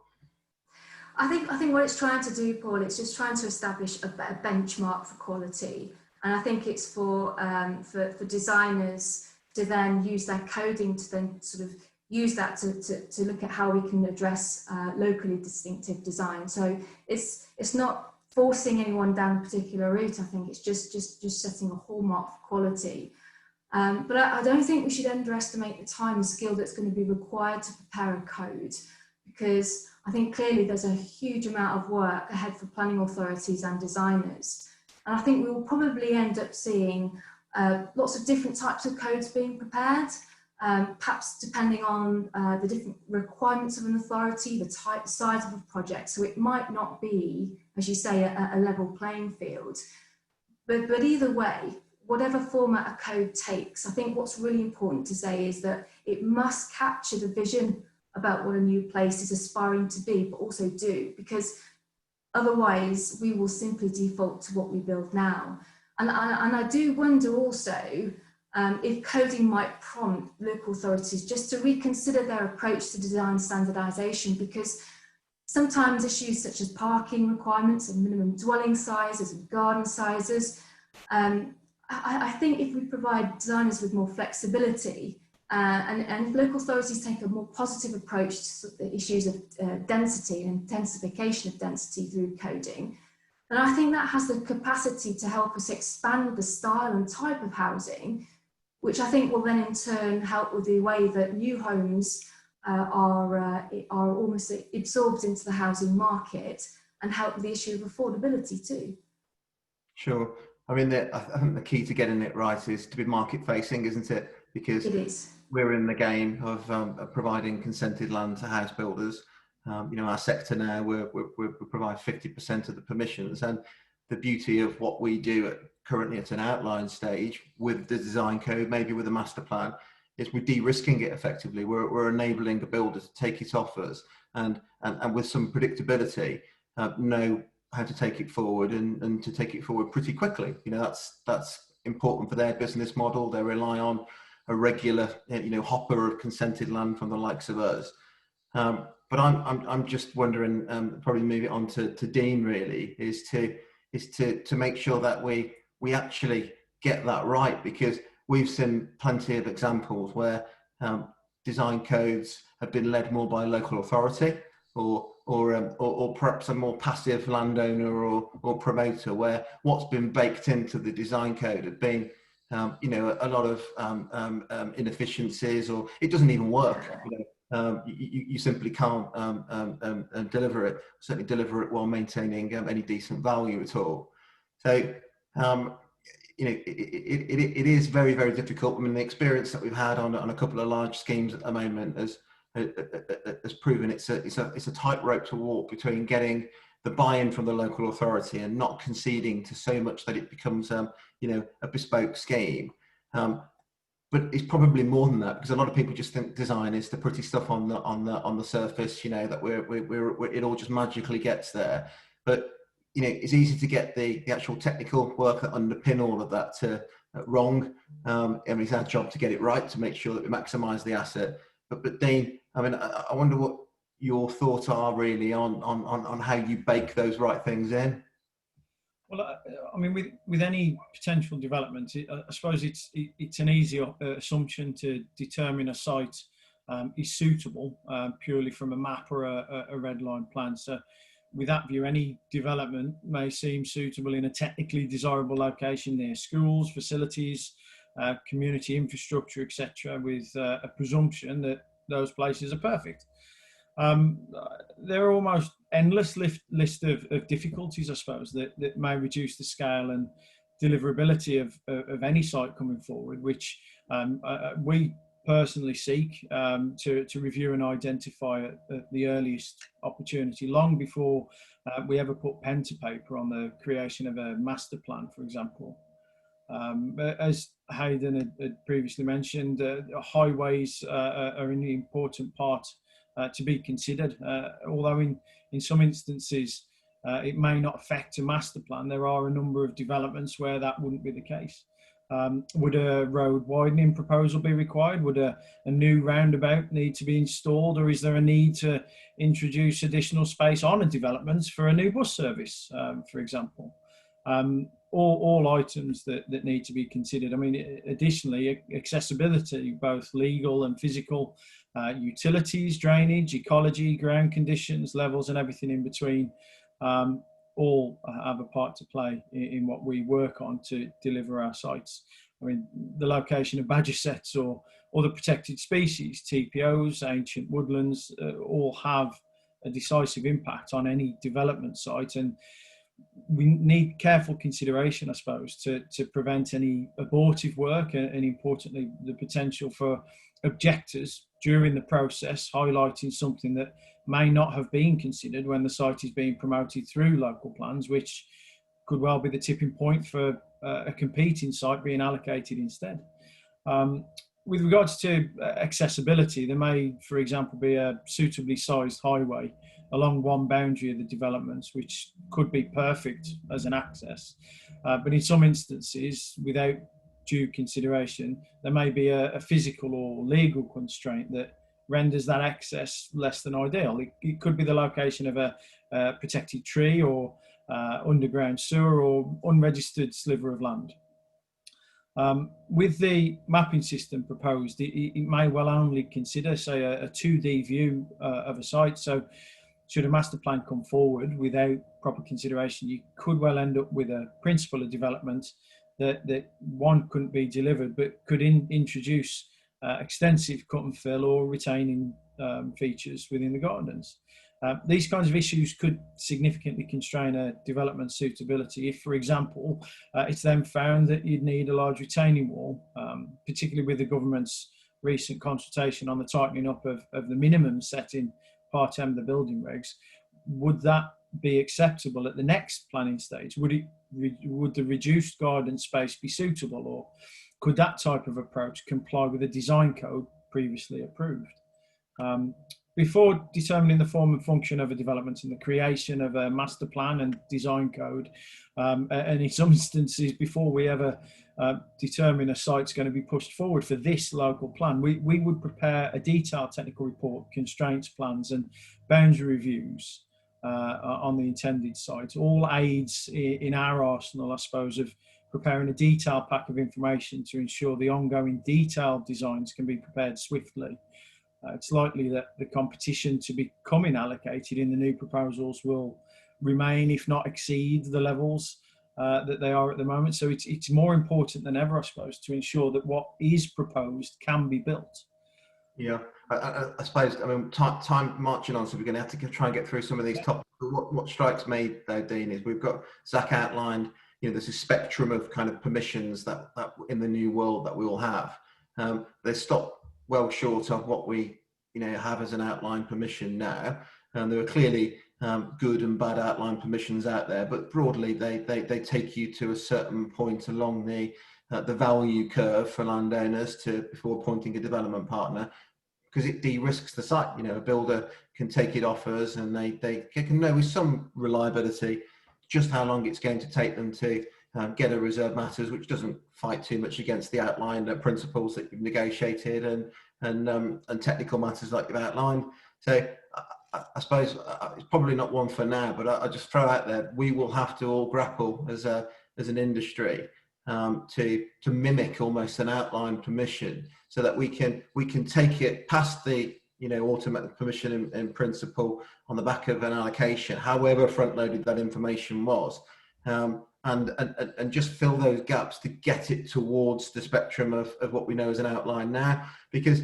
I think what it's trying to do, Paul, it's just trying to establish a benchmark for quality, and I think it's for designers to then use their coding to then sort of use that to look at how we can address locally distinctive design. So it's not forcing anyone down a particular route. I think it's just setting a hallmark for quality. But I don't think we should underestimate the time and skill that's going to be required to prepare a code, because I think clearly there's a huge amount of work ahead for planning authorities and designers. And I think we will probably end up seeing lots of different types of codes being prepared, perhaps depending on the different requirements of an authority, the type, the size of a project. So it might not be, as you say, a level playing field. But either way, whatever format a code takes, I think what's really important to say is that it must capture the vision about what a new place is aspiring to be, but also do, because otherwise we will simply default to what we build now. And I do wonder also if coding might prompt local authorities just to reconsider their approach to design standardisation, because sometimes issues such as parking requirements and minimum dwelling sizes and garden sizes, I think if we provide designers with more flexibility, and if local authorities take a more positive approach to the issues of density and intensification of density through coding, then I think that has the capacity to help us expand the style and type of housing, which I think will then in turn help with the way that new homes are almost absorbed into the housing market, and help with the issue of affordability too. Sure. I mean, I think the key to getting it right is to be market facing, isn't it? Because it is. We're in the game of providing consented land to house builders. Our sector now, we provide 50% of the permissions, and the beauty of what we do currently at an outline stage with the design code, maybe with a master plan, is we're de-risking it effectively. We're enabling the builder to take it off us and with some predictability, know how to take it forward and to take it forward pretty quickly. That's important for their business model. They rely on a regular, hopper of consented land from the likes of us. But I'm just wondering, probably move it on to Dean really, is to make sure that we actually get that right, because we've seen plenty of examples where design codes have been led more by a local authority or perhaps a more passive landowner or promoter, where what's been baked into the design code had been a lot of inefficiencies, or it doesn't even work. You simply can't deliver it, certainly deliver it while maintaining any decent value at all. So it is very, very difficult. I mean, the experience that we've had on a couple of large schemes at the moment has proven it's a tightrope to walk between getting the buy-in from the local authority and not conceding to so much that it becomes a bespoke scheme. But it's probably more than that, because a lot of people just think design is the pretty stuff on the surface, that it all just magically gets there. But it's easy to get the actual technical work that underpin all of that wrong. And it's our job to get it right, to make sure that we maximise the asset. But Dean, I mean, I wonder what your thoughts are really on how you bake those right things in. Well, I mean, with any potential development, I suppose it's an easy assumption to determine a site is suitable purely from a map or a red line plan. So with that view, any development may seem suitable in a technically desirable location near schools, facilities, community infrastructure, etc., with a presumption that those places are perfect. There are almost endless list of difficulties, I suppose, that may reduce the scale and deliverability of any site coming forward, which we personally seek to review and identify at the earliest opportunity, long before we ever put pen to paper on the creation of a master plan, for example. As Haydn had previously mentioned, highways are an important part to be considered. Although in some instances it may not affect a master plan, there are a number of developments where that wouldn't be the case. Would a road widening proposal be required? Would a new roundabout need to be installed, or is there a need to introduce additional space on a development for a new bus service, for example? All items that need to be considered. I mean, additionally, accessibility, both legal and physical, utilities, drainage, ecology, ground conditions, levels, and everything in between, all have a part to play in what we work on to deliver our sites. I mean, the location of badger sets or the protected species, TPOs, ancient woodlands, all have a decisive impact on any development site, and we need careful consideration, I suppose, to prevent any abortive work and importantly, the potential for objectors during the process highlighting something that may not have been considered when the site is being promoted through local plans, which could well be the tipping point for a competing site being allocated instead. With regards to accessibility, there may, for example, be a suitably sized highway along one boundary of the developments, which could be perfect as an access. But in some instances, without due consideration, there may be a physical or legal constraint that renders that access less than ideal. It could be the location of a protected tree or underground sewer or unregistered sliver of land. With the mapping system proposed, it may well only consider, say, a 2D view of a site. So should a master plan come forward without proper consideration, you could well end up with a principle of development that one couldn't be delivered, but could introduce extensive cut and fill or retaining features within the gardens. These kinds of issues could significantly constrain a development suitability if, for example, it's then found that you'd need a large retaining wall, particularly with the government's recent consultation on the tightening up of the minimum set in Part M of the building regs. Would that be acceptable at the next planning stage? Would the reduced garden space be suitable, or could that type of approach comply with the design code previously approved? Before determining the form and function of a development and the creation of a master plan and design code, and in some instances before we ever determine a site's going to be pushed forward for this local plan, we would prepare a detailed technical report, constraints plans and boundary reviews on the intended site, all aids in our arsenal, I suppose, of preparing a detailed pack of information to ensure the ongoing detailed designs can be prepared swiftly. It's likely that the competition to becoming allocated in the new proposals will remain, if not exceed, the levels that they are at the moment. So it's more important than ever, I suppose, to ensure that what is proposed can be built. Yeah, I suppose, I mean, time marching on, so we're going to have to try and get through some of these topics. But what strikes me, though, Dean, is we've got Zack outlined, there's a spectrum of kind of permissions that in the new world that we all have. They stop well short of what we have as an outline permission now. There are clearly good and bad outline permissions out there, but broadly they take you to a certain point along the value curve for landowners before appointing a development partner, because it de-risks the site. A builder can take it off us, and they can know with some reliability just how long it's going to take them to get a reserve matters, which doesn't fight too much against the outline principles that you've negotiated and technical matters like you've outlined. So I suppose it's probably not one for now, but I just throw out there, we will have to all grapple as an industry to mimic almost an outline permission, so that we can take it past the automatic permission in principle on the back of an allocation, however front loaded that information was, and just fill those gaps to get it towards the spectrum of what we know as an outline now, because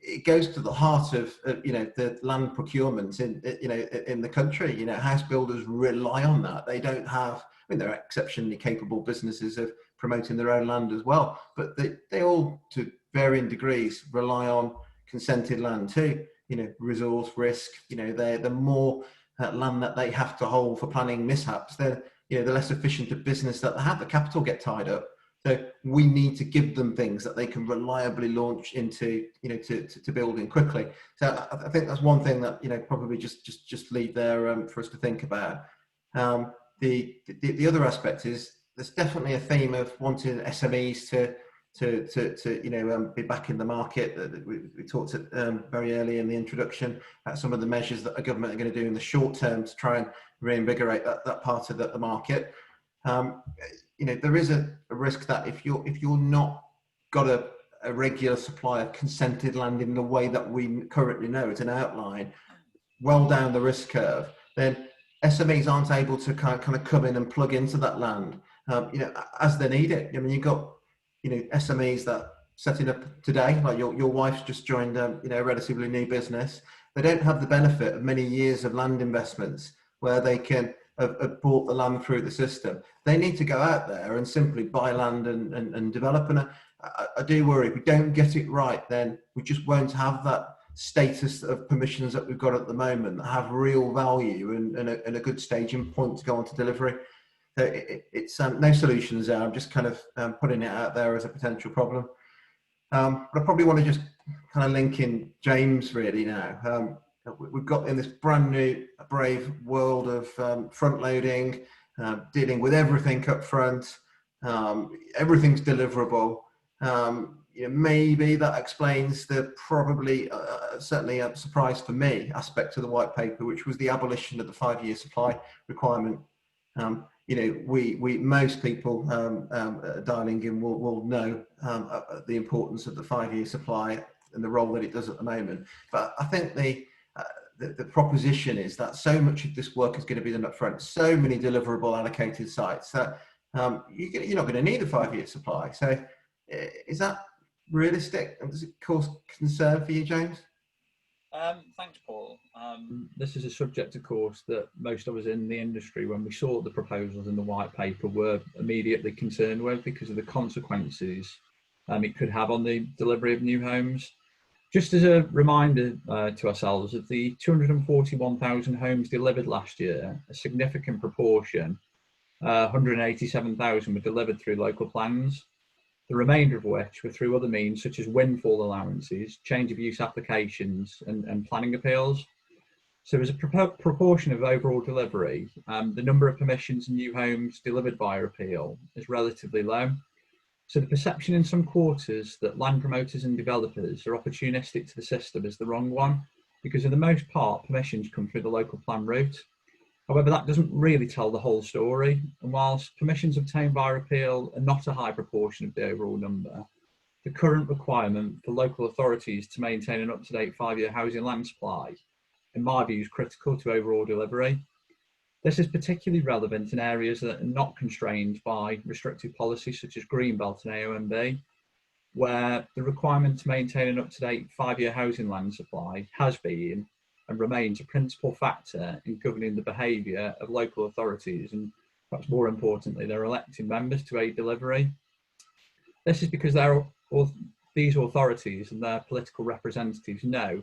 it goes to the heart of the land procurement in the country. House builders rely on that. They don't have, they're exceptionally capable businesses of promoting their own land as well, but they all, to varying degrees, rely on consented land too. Resource risk, the more land that they have to hold for planning mishaps, the less efficient a business that they have, the capital get tied up. So we need to give them things that they can reliably launch into, to building quickly. So I think that's one thing that, probably just leave there for us to think about. The other aspect is there's definitely a theme of wanting SMEs to be back in the market. We talked very early in the introduction about some of the measures that the government are going to do in the short term to try and reinvigorate that part of the market. There is a risk that if you're not got a regular supply of consented land in the way that we currently know, it's an outline, well down the risk curve, then SMEs aren't able to kind of come in and plug into that land, as they need it. You've got, SMEs that setting up today, like your wife's just joined, a relatively new business. They don't have the benefit of many years of land investments where they can have bought the land through the system. They need to go out there and simply buy land and develop. And I do worry if we don't get it right, then we just won't have that status of permissions that we've got at the moment that have real value and a good staging point to go on to delivery. So it's no solutions there. I'm just kind of putting it out there as a potential problem. But I probably want to just kind of link in James really now. We've got in this brand new, brave world of front loading, dealing with everything up front, everything's deliverable. Maybe that explains the probably, certainly a surprise for me, aspect to the white paper, which was the abolition of the 5-year supply requirement. Most people dialing in will know the importance of the 5-year supply and the role that it does at the moment. But I think the proposition is that so much of this work is going to be done up front, so many deliverable allocated sites that you're not going to need a 5-year supply. So is that realistic? And does it cause concern for you, James? Thanks, Paul. This is a subject, of course, that most of us in the industry, when we saw the proposals in the white paper, were immediately concerned with because of the consequences it could have on the delivery of new homes. Just as a reminder to ourselves, of the 241,000 homes delivered last year, a significant proportion, 187,000, were delivered through local plans, the remainder of which were through other means such as windfall allowances, change of use applications and planning appeals. So as a proportion of overall delivery, the number of permissions and new homes delivered via appeal is relatively low. So the perception in some quarters that land promoters and developers are opportunistic to the system is the wrong one, because for the most part, permissions come through the local plan route. However, that doesn't really tell the whole story. And whilst permissions obtained via appeal are not a high proportion of the overall number, the current requirement for local authorities to maintain an up-to-date 5-year housing land supply, in my view, is critical to overall delivery. This is particularly relevant in areas that are not constrained by restrictive policies such as Greenbelt and AONB, where the requirement to maintain an up-to-date 5-year housing land supply has been and remains a principal factor in governing the behaviour of local authorities and, perhaps more importantly, their elected members to aid delivery. This is because these authorities and their political representatives know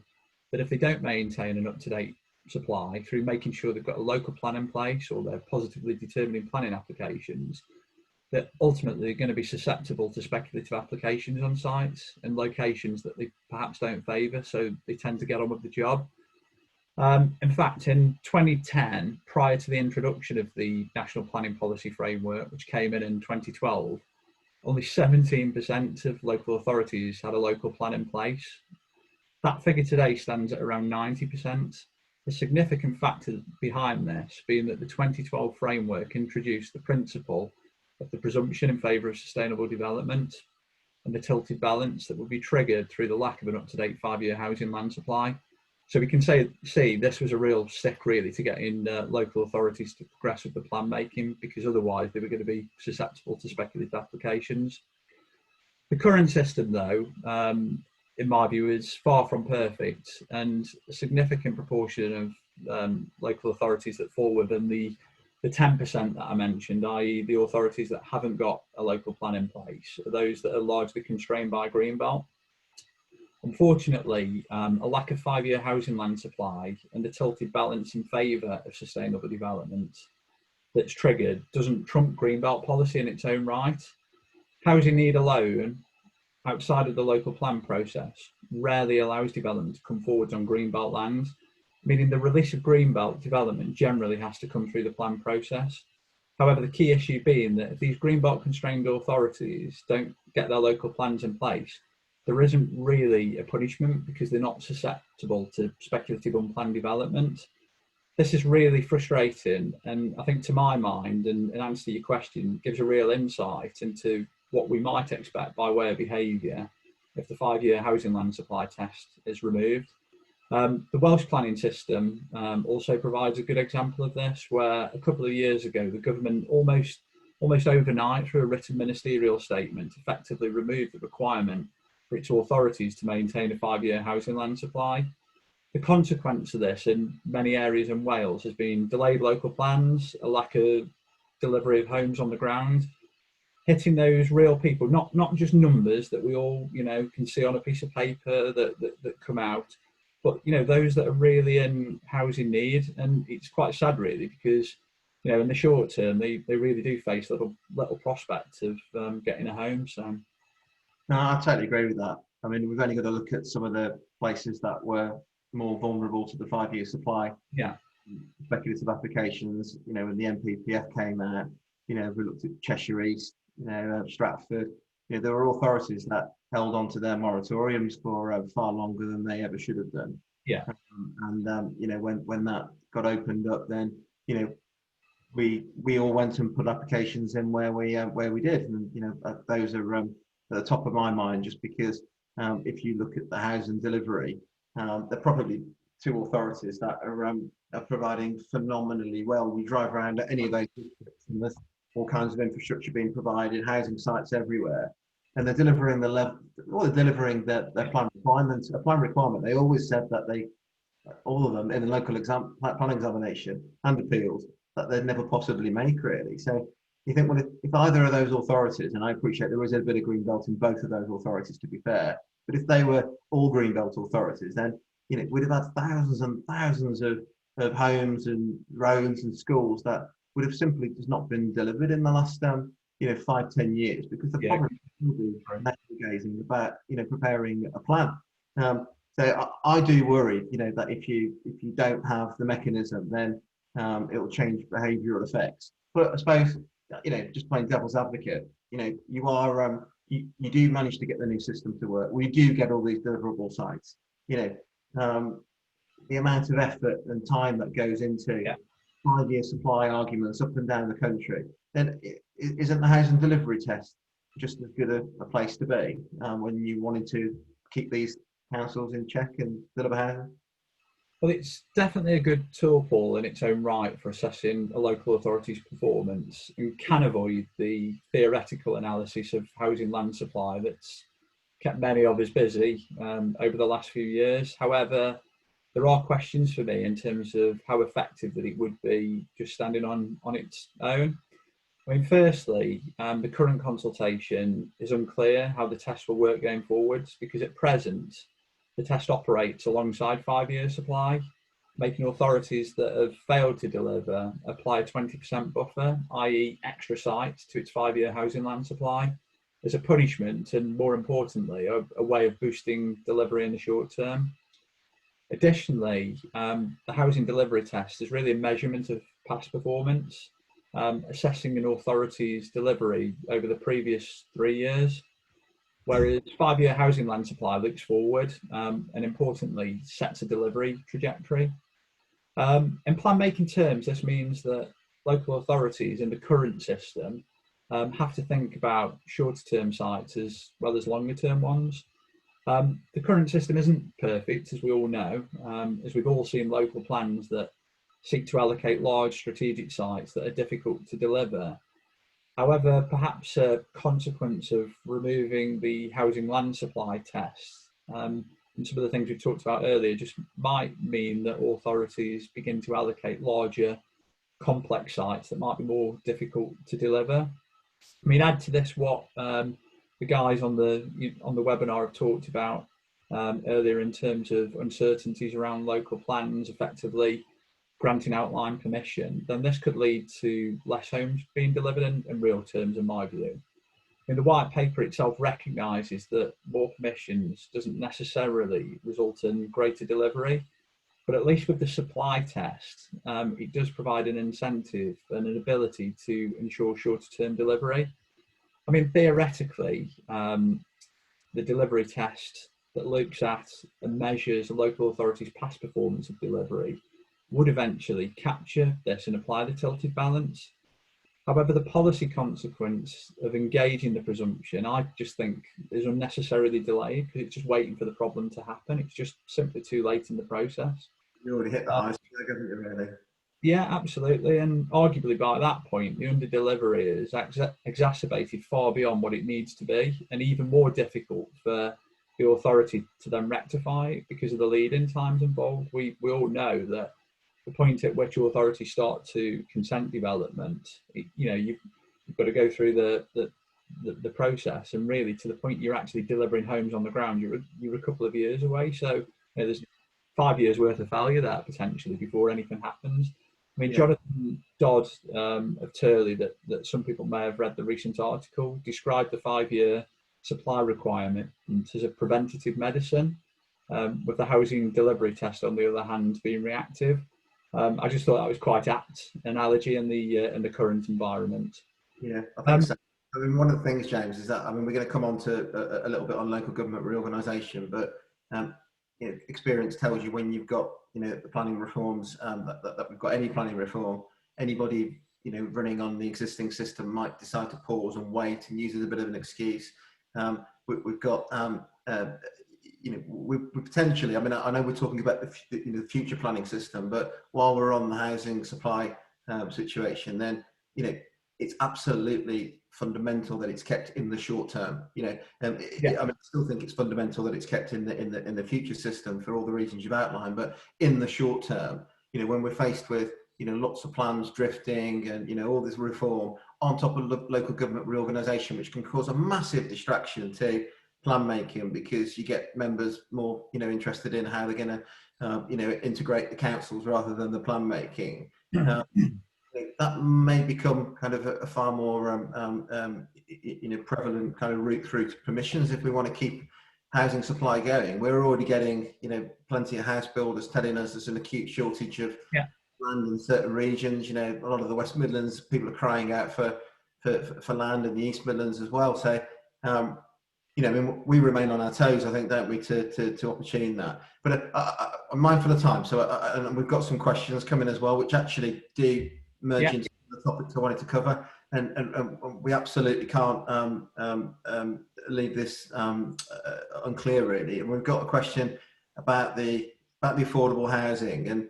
that if they don't maintain an up-to-date supply through making sure they've got a local plan in place or they're positively determining planning applications, that ultimately they're going to be susceptible to speculative applications on sites and locations that they perhaps don't favour, so they tend to get on with the job. In fact, in 2010, prior to the introduction of the National Planning Policy Framework, which came in 2012, only 17% of local authorities had a local plan in place. That figure today stands at around 90%. The significant factor behind this being that the 2012 framework introduced the principle of the presumption in favour of sustainable development and the tilted balance that would be triggered through the lack of an up-to-date 5-year housing land supply. So we can see this was a real stick really to getting local authorities to progress with the plan making, because otherwise they were going to be susceptible to speculative applications. The current system though, in my view, is far from perfect, and a significant proportion of local authorities that fall within the 10% that I mentioned, i.e. the authorities that haven't got a local plan in place, are those that are largely constrained by Greenbelt. Unfortunately, a lack of 5-year housing land supply and a tilted balance in favour of sustainable development that's triggered doesn't trump Greenbelt policy in its own right. Housing need alone, outside of the local plan process, rarely allows development to come forwards on Greenbelt land, meaning the release of Greenbelt development generally has to come through the plan process. However, the key issue being that if these Greenbelt constrained authorities don't get their local plans in place, there isn't really a punishment because they're not susceptible to speculative unplanned development. This is really frustrating, and I think to my mind, and in answer to your question, gives a real insight into what we might expect by way of behaviour if the 5-year housing land supply test is removed. The Welsh planning system also provides a good example of this, where a couple of years ago the government almost overnight, through a written ministerial statement, effectively removed the requirement for its authorities to maintain a 5-year housing land supply. The consequence of this in many areas in Wales has been delayed local plans, a lack of delivery of homes on the ground, hitting those real people, not just numbers that we all can see on a piece of paper that come out, but those that are really in housing need. And it's quite sad really, because in the short term they really do face little prospect of getting a home. So no, I totally agree with that. I mean, we've only got to look at some of the places that were more vulnerable to the 5-year supply. Yeah. Speculative applications, when the MPPF came out, we looked at Cheshire East, Stratford, there were authorities that held on to their moratoriums for far longer than they ever should have done. Yeah. And when that got opened up, then, we all went and put applications in where we did. And, those are at the top of my mind, just because if you look at the housing delivery, there are probably 2 authorities that are providing phenomenally well. We drive around at any of those districts and there's all kinds of infrastructure being provided, housing sites everywhere, and they're delivering the level, or they're delivering their plan requirements. A plan requirement, they always said that all of them in the local plan examination and appeals, that they'd never possibly make really. So you think, well, if either of those authorities, and I appreciate there is a bit of Greenbelt in both of those authorities to be fair, but if they were all Greenbelt authorities, then we'd have had thousands and thousands of homes and roads and schools that would have simply just not been delivered in the last 5-10 years, because the problem will be navigating about preparing a plan. So I do worry that if you don't have the mechanism, then it will change behavioural effects. But I suppose just playing devil's advocate, you are you do manage to get the new system to work. We do get all these deliverable sites. The amount of effort and time that goes into 5-year supply arguments up and down the country, then isn't the housing delivery test just as good a place to be when you wanted to keep these councils in check and deliver housing? Well, it's definitely a good tool, Paul, in its own right for assessing a local authority's performance, and can avoid the theoretical analysis of housing land supply that's kept many of us busy over the last few years. However, there are questions for me in terms of how effective that it would be just standing on its own. I mean, firstly, the current consultation is unclear how the test will work going forwards, because at present, the test operates alongside 5-year supply, making authorities that have failed to deliver apply a 20% buffer, i.e. extra sites to its 5-year housing land supply, as a punishment and, more importantly, a way of boosting delivery in the short term. Additionally, the housing delivery test is really a measurement of past performance, assessing an authority's delivery over the previous 3 years, whereas 5-year housing land supply looks forward and importantly sets a delivery trajectory. In plan making terms, this means that local authorities in the current system have to think about shorter term sites as well as longer term ones. The current system isn't perfect, as we all know, as we've all seen local plans that seek to allocate large strategic sites that are difficult to deliver. However, perhaps a consequence of removing the housing land supply test and some of the things we've talked about earlier just might mean that authorities begin to allocate larger, complex sites that might be more difficult to deliver. I mean, add to this what the guys on the webinar have talked about earlier in terms of uncertainties around local plans effectively granting outline permission, then this could lead to less homes being delivered in real terms, in my view. And the white paper itself recognises that more permissions doesn't necessarily result in greater delivery, but at least with the supply test, it does provide an incentive and an ability to ensure shorter term delivery. I mean, theoretically, the delivery test that looks at and measures a local authority's past performance of delivery would eventually capture this and apply the tilted balance. However, the policy consequence of engaging the presumption, I just think, is unnecessarily delayed because it's just waiting for the problem to happen. It's just simply too late in the process. You already hit the iceberg, haven't you, really? Yeah, absolutely. And arguably by that point, the under-delivery is exacerbated far beyond what it needs to be, and even more difficult for the authority to then rectify because of the lead-in times involved. We all know that the point at which authorities start to consent development, you've got to go through the process, and really to the point you're actually delivering homes on the ground, you're a couple of years away. So there's 5 years worth of failure there potentially before anything happens. I mean, yeah. Jonathan Dodd of Turley, that some people may have read the recent article, described the 5-year supply requirement as a preventative medicine, with the housing delivery test, on the other hand, being reactive. I just thought that was quite apt analogy in the current environment. Yeah, I think so. I mean, one of the things, James, is that, I mean, we're going to come on to a little bit on local government reorganisation, but experience tells you when you've got, the planning reforms, that we've got any planning reform, anybody, running on the existing system might decide to pause and wait and use it as a bit of an excuse. We've got, we potentially, I mean, I know we're talking about the future planning system, but while we're on the housing supply situation, then, it's absolutely fundamental that it's kept in the short term. I mean, I still think it's fundamental that it's kept in the future system for all the reasons you've outlined. But in the short term, when we're faced with lots of plans drifting and all this reform on top of local government reorganisation, which can cause a massive distraction to plan making, because you get members more interested in how they're going to integrate the councils rather than the plan making. That may become kind of a far more prevalent kind of route through to permissions if we want to keep housing supply going. We're already getting plenty of house builders telling us there's an acute shortage of land in certain regions. A lot of the West Midlands, people are crying out for land in the East Midlands as well. So I mean, we remain on our toes, I think, don't we, to opportune that. But I'm mindful of time, so and we've got some questions coming as well, which actually do merge into the topics I wanted to cover, and we absolutely can't leave this unclear, really. And we've got a question about the affordable housing, and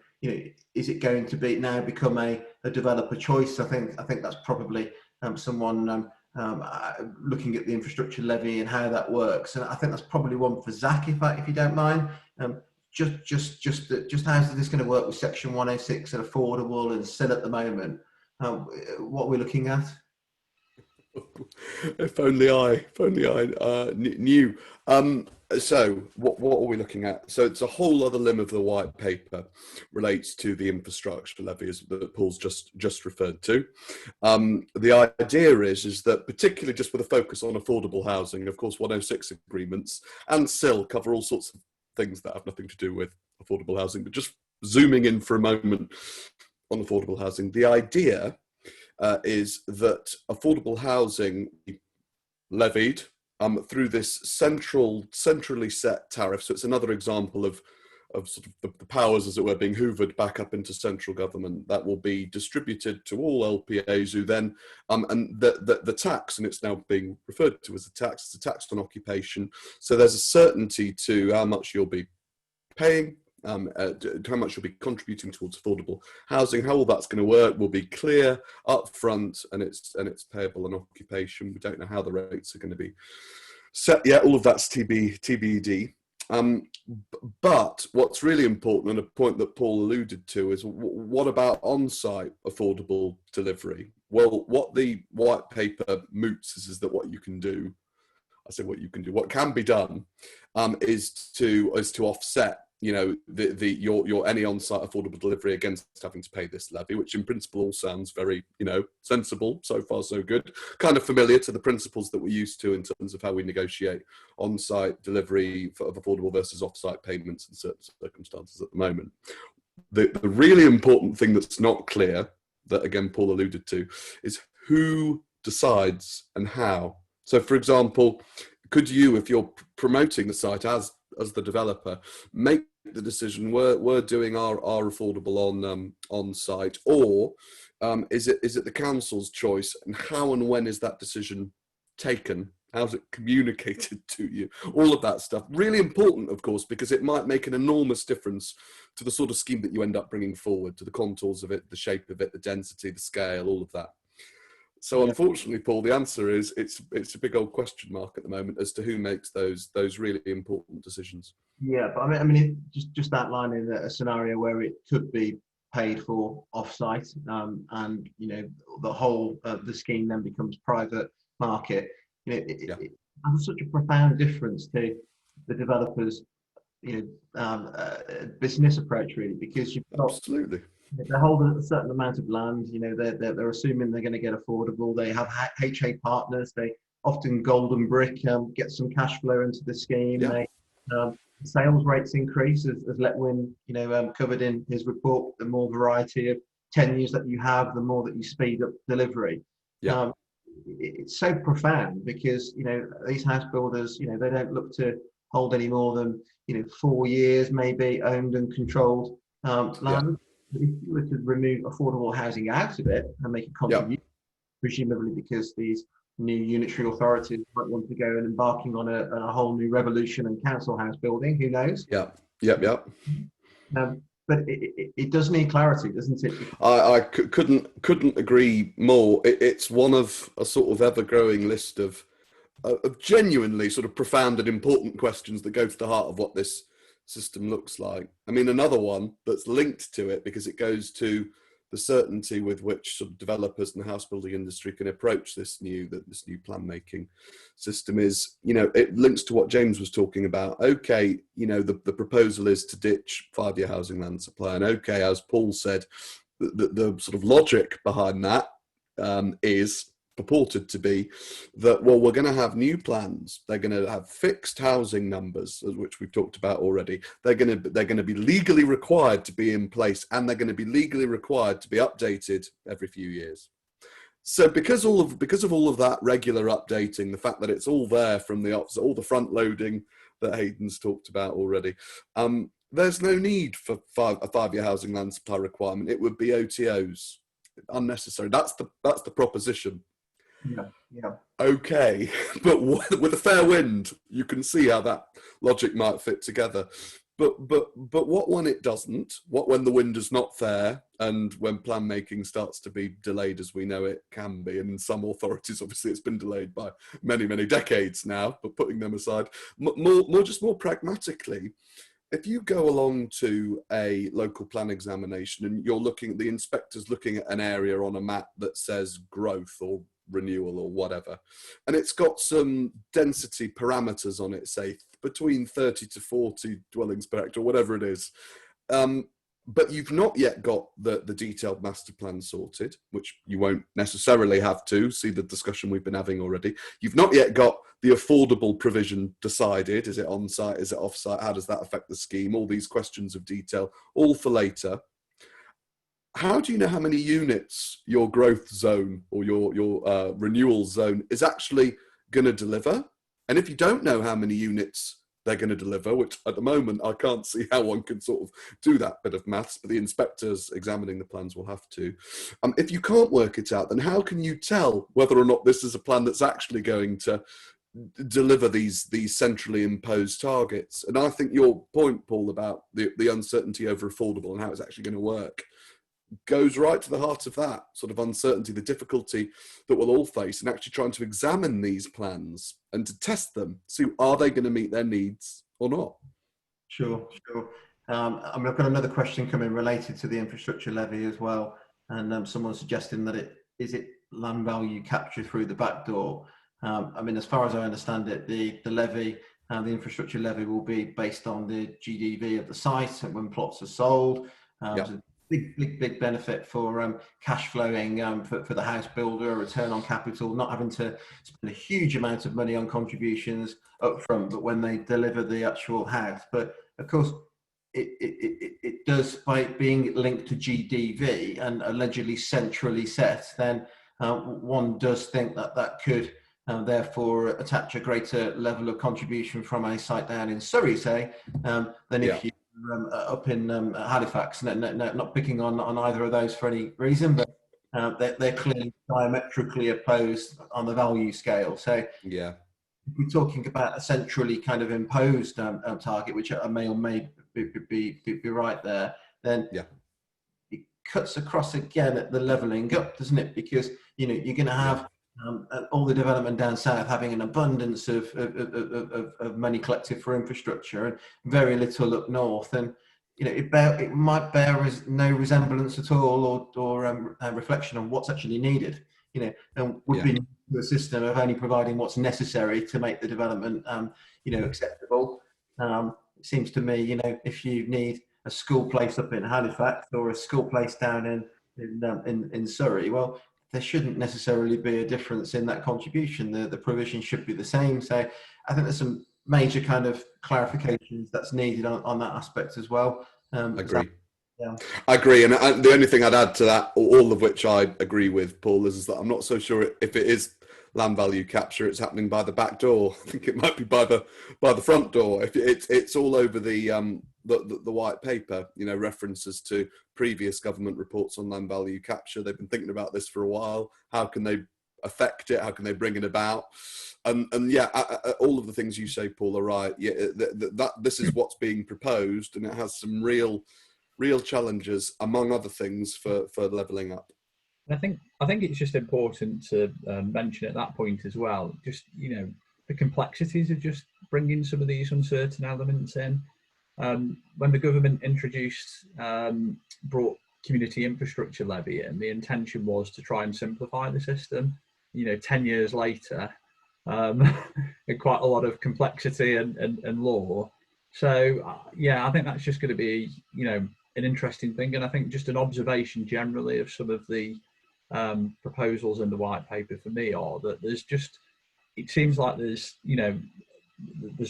is it going to be now become a developer choice? I think that's probably someone looking at the infrastructure levy and how that works, and I think that's probably one for Zack, if you don't mind. Just how's this going to work with Section 106 and affordable and still at the moment? What we're looking at? If only I knew. So what are we looking at? So it's a whole other limb of the white paper relates to the infrastructure levy that Paul's just referred to. The idea is that, particularly just with a focus on affordable housing, of course 106 agreements and SIL cover all sorts of things that have nothing to do with affordable housing, but just zooming in for a moment on affordable housing, the idea is that affordable housing levied through this centrally set tariff. So it's another example of sort of the powers, as it were, being hoovered back up into central government. That will be distributed to all LPAs, who then, and the tax, and it's now being referred to as a tax, it's a tax on occupation. So there's a certainty to how much you'll be paying, how much you'll be contributing towards affordable housing. How all that's going to work will be clear up front, and it's payable on occupation. We don't know how the rates are going to be set yet. All of that's TBD. But what's really important, and a point that Paul alluded to, is what about on-site affordable delivery? Well, what the white paper moots is that what you can do, what can be done, is to offset, you know, your any on-site affordable delivery against having to pay this levy, which in principle all sounds very, you know, sensible. So far so good, kind of familiar to the principles that we're used to in terms of how we negotiate on-site delivery of affordable versus off-site payments in certain circumstances at the moment. The really important thing that's not clear, that again Paul alluded to, is who decides and how. So for example, could you, if you're promoting the site as the developer, make the decision we're doing our affordable on site, or is it the council's choice, and how and when is that decision taken? How's it communicated to you? All of that stuff, really important, of course, because it might make an enormous difference to the sort of scheme that you end up bringing forward, to the contours of it, the shape of it, the density, the scale, all of that. So unfortunately, Paul, the answer is it's a big old question mark at the moment as to who makes those really important decisions. Yeah, but I mean, just outlining a scenario where it could be paid for off-site, and you know, the whole the scheme then becomes private market. You know, it has such a profound difference to the developers, you know, business approach, really, because you've got absolutely. They hold a certain amount of land. You know, they're assuming they're going to get affordable. They have HA partners. They often golden brick, get some cash flow into the scheme. Yeah. They, sales rates increase, as Letwin, you know, covered in his report. The more variety of tenures that you have, the more that you speed up delivery. Yeah. It's so profound because, you know, these house builders, you know, they don't look to hold any more than, you know, 4 years maybe owned and controlled land. Yeah. If you were to remove affordable housing out of it and make a contribution, presumably because these new unitary authorities might want to go and embarking on a whole new revolution in council house building, who knows? Yeah. But it does need clarity, doesn't it? I couldn't agree more. It's one of a sort of ever-growing list of genuinely sort of profound and important questions that go to the heart of what this system looks like. I mean, another one that's linked to it, because it goes to the certainty with which sort of developers and the house building industry can approach this new plan making system, is, you know, it links to what James was talking about. Okay, you know, the proposal is to ditch 5-year housing land supply, and okay, as Paul said, the sort of logic behind that is purported to be that, well, we're going to have new plans. They're going to have fixed housing numbers, which we've talked about already. They're going to be legally required to be in place, and they're going to be legally required to be updated every few years. So because of all of that regular updating, the fact that it's all there from the ops, all the front loading that Haydn's talked about already, there's no need for a 5-year housing land supply requirement. It would be OTOs, unnecessary. That's the proposition. Yeah. Okay, but with a fair wind, you can see how that logic might fit together. But what when it doesn't? What when the wind is not fair, and when plan making starts to be delayed, as we know it can be, and in some authorities, obviously, it's been delayed by many decades now. But putting them aside, more pragmatically, if you go along to a local plan examination and you're the inspector's looking at an area on a map that says growth or renewal or whatever, and it's got some density parameters on it, say between 30 to 40 dwellings per hectare, whatever it is, but you've not yet got the detailed master plan sorted, which you won't necessarily have to. See the discussion we've been having already. You've not yet got the affordable provision decided. Is it on site? Is it off site? How does that affect the scheme? All these questions of detail, all for later. How do you know how many units your growth zone or your renewal zone is actually going to deliver? And if you don't know how many units they're going to deliver, which at the moment I can't see how one can sort of do that bit of maths, but the inspectors examining the plans will have to. If you can't work it out, then how can you tell whether or not this is a plan that's actually going to deliver these centrally imposed targets? And I think your point, Paul, about the uncertainty over affordable and how it's actually going to work goes right to the heart of that sort of uncertainty, the difficulty that we'll all face in actually trying to examine these plans and to test them, see are they going to meet their needs or not. Sure. I mean, I've got another question coming related to the infrastructure levy as well, and someone suggesting that is it land value capture through the back door. I mean, as far as I understand it, the levy, the infrastructure levy, will be based on the GDV of the site and when plots are sold. So big benefit for cash flowing for the house builder, a return on capital, not having to spend a huge amount of money on contributions up front, but when they deliver the actual house. But of course, it does, by being linked to GDV and allegedly centrally set, then one does think that could therefore attach a greater level of contribution from a site down in Surrey, say, than if you up in Halifax. Not picking on either of those for any reason, but they're clearly diametrically opposed on the value scale. So if we're talking about a centrally kind of imposed target, which may or may be right there, then it cuts across again at the levelling up, doesn't it? Because you're going to have all the development down south having an abundance of money collected for infrastructure and very little up north, and it might bear no resemblance at all or reflection on what's actually needed. And we've been to a system of only providing what's necessary to make the development acceptable. It seems to me, if you need a school place up in Halifax or a school place down in Surrey, well, there shouldn't necessarily be a difference in that contribution. The provision should be the same. So I think there's some major kind of clarifications that's needed on that aspect as well. Agree. I agree. And the only thing I'd add to that, all of which I agree with, Paul, is that I'm not so sure if it is land value capture, it's happening by the back door. I think it might be by the front door. If it's all over the white paper, references to previous government reports on land value capture. They've been thinking about this for a while. How can they affect it? How can they bring it about? And all of the things you say, Paul, are right. This is what's being proposed, and it has some real challenges, among other things, for levelling up. I think it's just important to mention at that point as well, just, the complexities of just bringing some of these uncertain elements in. When the government brought community infrastructure levy in, the intention was to try and simplify the system. 10 years later, quite a lot of complexity and law. So I think that's just going to be, an interesting thing. And I think just an observation generally of some of the proposals in the white paper for me are that it seems like there's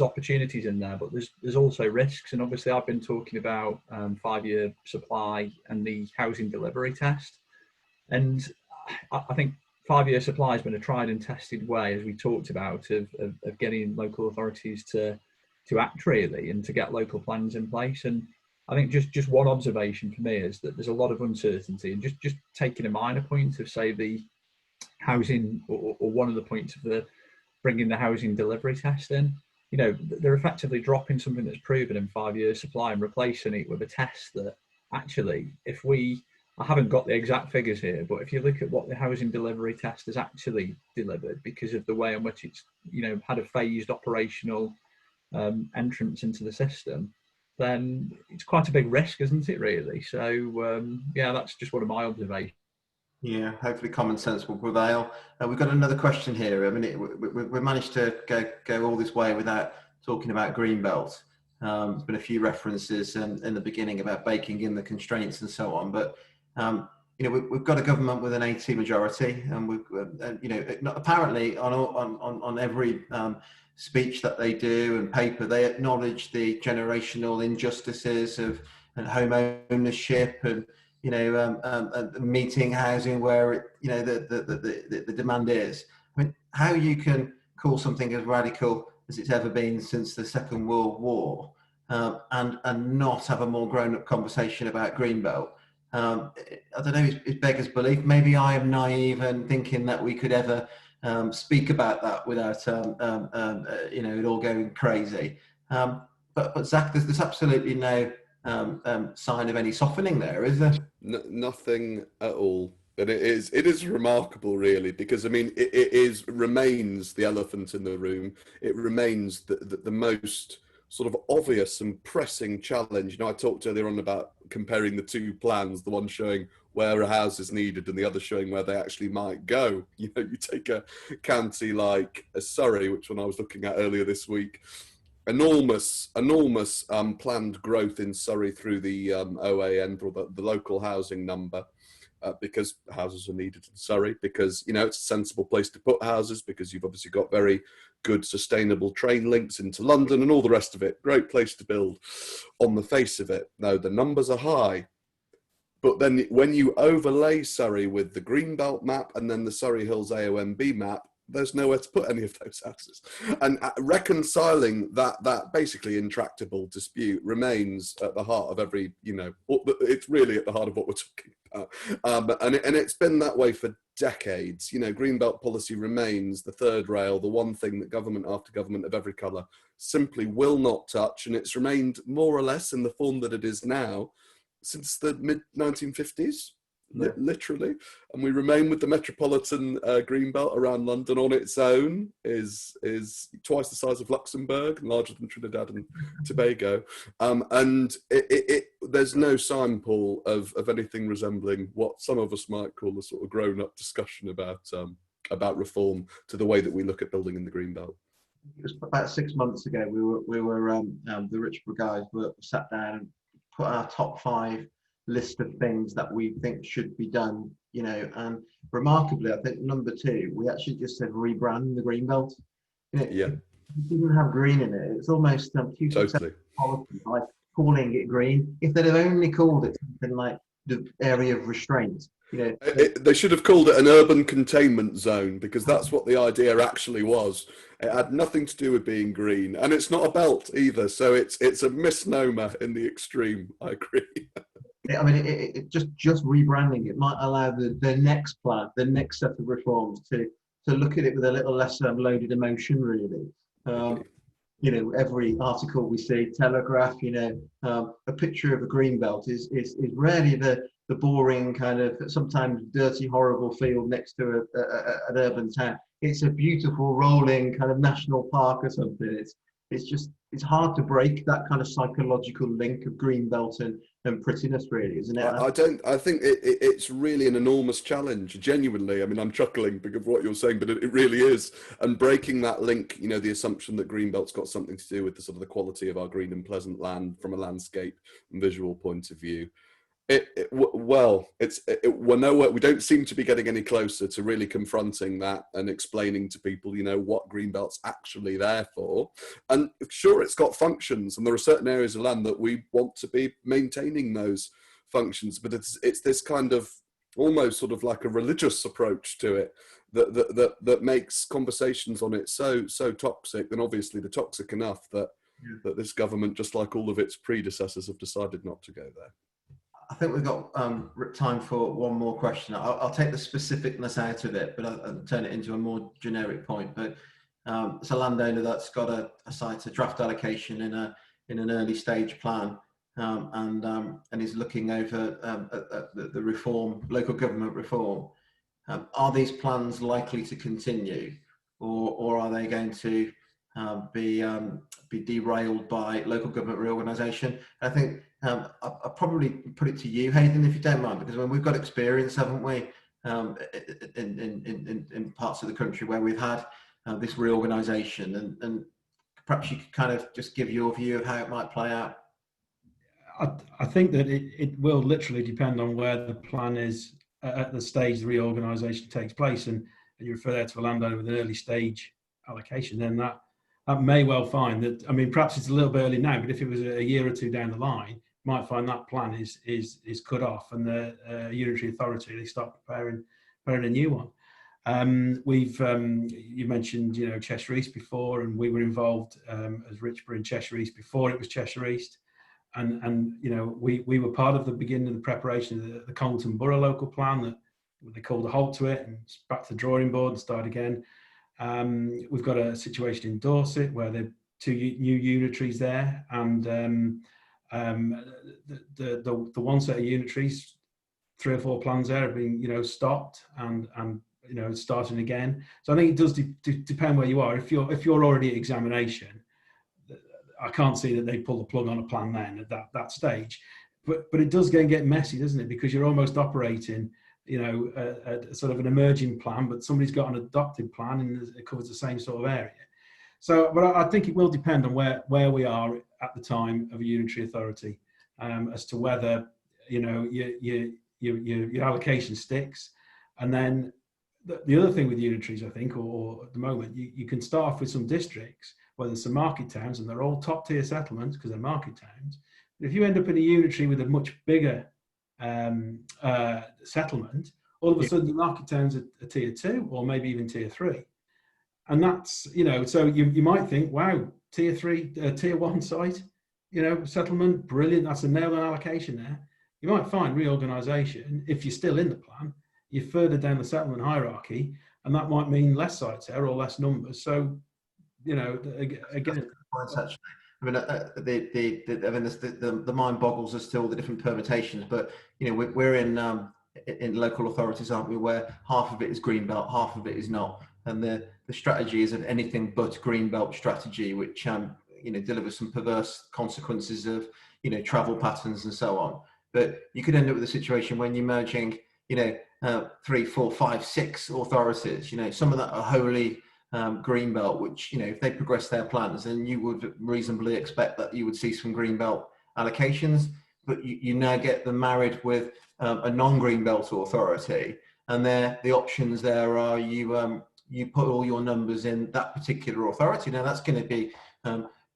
opportunities in there, but there's also risks. And obviously I've been talking about 5-year supply and the housing delivery test. And I think 5-year supply has been a tried and tested way, as we talked about, of getting local authorities to act really and to get local plans in place. And I think just one observation for me is that there's a lot of uncertainty, and just taking a minor point of, say, the housing or one of the points of bringing the housing delivery test in, they're effectively dropping something that's proven in 5-year supply and replacing it with a test that actually, I haven't got the exact figures here, but if you look at what the housing delivery test has actually delivered, because of the way in which it's, had a phased operational entrance into the system, then it's quite a big risk, isn't it, really? So, that's just one of my observations. Yeah, hopefully common sense will prevail. We've got another question here. I mean, we managed to go all this way without talking about Greenbelt. There's been a few references in the beginning about baking in the constraints and so on, but we've got a government with an 80 majority, and we've apparently on every speech that they do and paper, they acknowledge the generational injustices of home ownership and meeting housing where the demand is. I mean, how you can call something as radical as it's ever been since the Second World War, and not have a more grown-up conversation about Greenbelt. I don't know, it's beggars belief. Maybe I am naive and thinking that we could ever speak about that without it all going crazy. But Zach, there's absolutely no sign of any softening there, is there? Nothing at all. And it is remarkable, really, because I mean, it remains the elephant in the room. It remains the most sort of obvious and pressing challenge. I talked earlier on about comparing the two plans, the one showing where a house is needed and the other showing where they actually might go. You take a county like Surrey, which one I was looking at earlier this week, enormous planned growth in Surrey through the OAN, or the local housing number. Because houses are needed in Surrey, because it's a sensible place to put houses, because you've obviously got very good sustainable train links into London and all the rest of it. Great place to build on the face of it. Now the numbers are high, but then when you overlay Surrey with the Greenbelt map and then the Surrey Hills AONB map, there's nowhere to put any of those houses. And reconciling that basically intractable dispute remains at the heart of every, it's really at the heart of what we're talking about. And it's been that way for decades. Greenbelt policy remains the third rail, the one thing that government after government of every colour simply will not touch. And it's remained more or less in the form that it is now since the mid-1950s. Literally, and we remain with the metropolitan Greenbelt around London on its own is twice the size of Luxembourg and larger than Trinidad and Tobago, and there's no sign, Paul, of anything resembling what some of us might call a sort of grown-up discussion about reform to the way that we look at building in the Greenbelt. It was about 6 months ago. We were the Richborough guys were sat down and put our top 5 list of things that we think should be done, and remarkably, I think number 2, we actually just said rebrand the Greenbelt. It didn't have green in it. It's almost totally policy by calling it green. If they'd have only called it something like the area of restraint, they should have called it an urban containment zone, because that's what the idea actually was. It had nothing to do with being green, and it's not a belt either, so it's a misnomer in the extreme. I agree. I mean, it just rebranding it might allow the next plan, the next set of reforms to look at it with a little less loaded emotion, really. Every article we see, Telegraph, a picture of a Greenbelt is rarely the boring kind of sometimes dirty, horrible field next to an urban town. It's a beautiful think kind of national park or something. It's hard to break that kind of psychological link of Greenbelt and prettiness, really, isn't it? I think it's really an enormous challenge, genuinely. I mean, I'm chuckling because of what you're saying, but it really is. And breaking that link, the assumption that Greenbelt's got something to do with the sort of the quality of our green and pleasant land from a landscape and visual point of view. We're nowhere. We don't seem to be getting any closer to really confronting that and explaining to people, what Greenbelt's actually there for. And sure, it's got functions, and there are certain areas of land that we want to be maintaining those functions. But it's this kind of almost sort of like a religious approach to it that makes conversations on it so toxic, and obviously the toxic enough that this government, just like all of its predecessors, have decided not to go there. I think we've got time for one more question. I'll take the specificness out of it, but I'll turn it into a more generic point. But it's a landowner that's got a site, a draft allocation in an early stage plan, and is looking over the reform, local government reform. Are these plans likely to continue, or are they going to be derailed by local government reorganisation? I think I'll probably put it to you, Haydn, if you don't mind, because we've got experience, haven't we, in parts of the country where we've had this reorganisation, and perhaps you could kind of just give your view of how it might play out. I think that it will literally depend on where the plan is at the stage the reorganisation takes place, and you refer there to a landowner with an early stage allocation, then that may well find that, I mean, perhaps it's a little bit early now, but if it was a year or 2 down the line, you might find that plan is cut off, and the unitary authority, they start preparing a new one. You mentioned, Cheshire East before, and we were involved as Richborough in Cheshire East before it was Cheshire East. And we were part of the beginning of the preparation of the Congleton Borough local plan that they called a halt to it and back to the drawing board and start again. We've got a situation in Dorset where there are 2 new unitaries there, and the one set of unitaries, 3 or 4 plans there have been stopped and starting again. So I think it does depend where you are. If you're already at examination, I can't see that they pull the plug on a plan then at that stage. But it does get messy, doesn't it? Because you're almost operating, a sort of an emerging plan, but somebody's got an adopted plan and it covers the same sort of area. So, but I think it will depend on where we are at the time of a unitary authority, as to whether your allocation sticks. And then the other thing with unitaries, I think, or at the moment, you can start off with some districts where there's some market towns and they're all top tier settlements because they're market towns. But if you end up in a unitary with a much bigger settlement, all of a sudden the market towns are tier 2 or maybe even tier 3. And that's, so you might think, wow, tier 3, tier 1 site, settlement, brilliant, that's a nail on allocation there. You might find reorganisation, if you're still in the plan, you're further down the settlement hierarchy, and that might mean less sites there or less numbers. So, again, actually, I mean, the mind boggles as to all the different permutations. But we're in local authorities, aren't we, where half of it is greenbelt, half of it is not, and the strategy is an anything but greenbelt strategy, which delivers some perverse consequences of travel patterns and so on. But you could end up with a situation when you're merging 3, 4, 5, 6 authorities. Some of that are wholly greenbelt, which if they progress their plans, then you would reasonably expect that you would see some greenbelt allocations. But you now get them married with a non-greenbelt authority, and the options there are you put all your numbers in that particular authority. Now that's going to be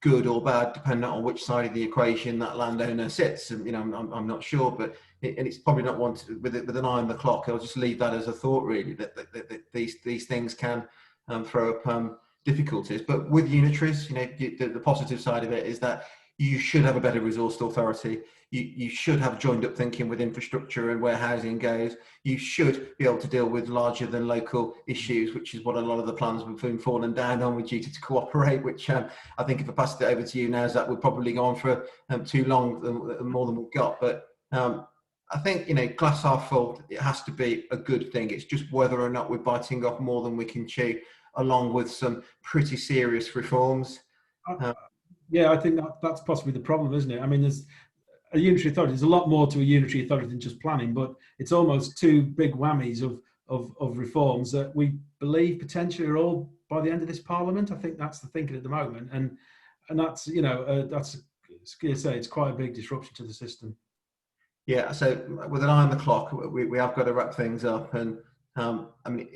good or bad depending on which side of the equation that landowner sits. And I'm not sure, but it's probably not one with an eye on the clock. I'll just leave that as a thought, really, that these things can throw up difficulties. But with unitaries, the positive side of it is that you should have a better resourced authority. You should have joined up thinking with infrastructure and where housing goes. You should be able to deal with larger than local issues, which is what a lot of the plans have been fallen down on with duty to cooperate, which I think if I passed it over to you now, Zach, would probably go on for too long, more than we've got. But I think, glass half full, it has to be a good thing. It's just whether or not we're biting off more than we can chew, along with some pretty serious reforms. Yeah, I think that's possibly the problem, isn't it? I mean, there's a unitary authority. There's a lot more to a unitary authority than just planning, but it's almost 2 big whammies of reforms that we believe potentially are all by the end of this Parliament. I think that's the thinking at the moment, and that's that's it's quite a big disruption to the system. Yeah. So with an eye on the clock, we have got to wrap things up, and I mean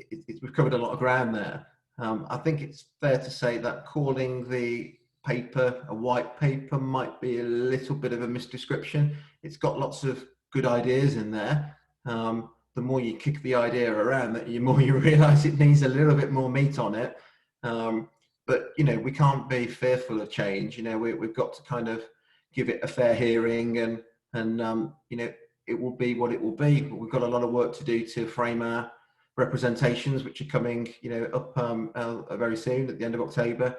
we've covered a lot of ground there. I think it's fair to say that calling the paper a white paper might be a little bit of a misdescription. It's got lots of good ideas in there. The more you kick the idea around, the more you realise it needs a little bit more meat on it. But we can't be fearful of change. We've got to kind of give it a fair hearing, and it will be what it will be. But we've got a lot of work to do to frame our representations, which are coming up very soon at the end of October.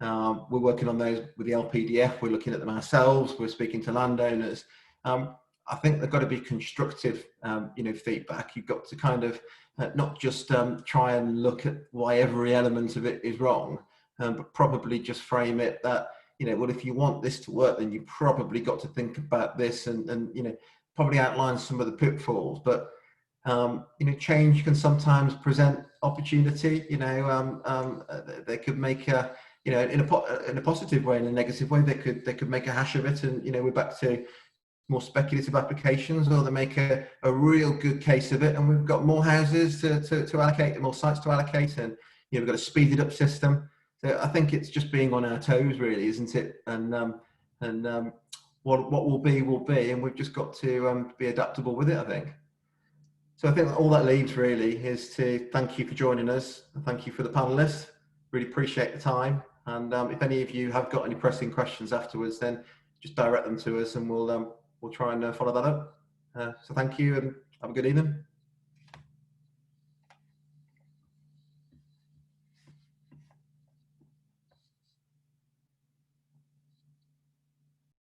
We're working on those with the LPDF. We're looking at them ourselves. We're speaking to landowners. I think they've got to be constructive, feedback. You've got to kind of not just try and look at why every element of it is wrong, but probably just frame it that, well, if you want this to work, then you probably got to think about this, and probably outline some of the pitfalls. But change can sometimes present opportunity. They could make a in a positive way, in a negative way, they could make a hash of it, and we're back to more speculative applications, or they make a real good case of it, and we've got more houses to allocate, more sites to allocate, and we've got a speeded up system. So I think it's just being on our toes, really, isn't it? And what will be, and we've just got to be adaptable with it, I think. So I think all that leaves really is to thank you for joining us, and thank you for the panelists. Really appreciate the time. And if any of you have got any pressing questions afterwards, then just direct them to us, and we'll try and follow that up. So thank you, and have a good evening.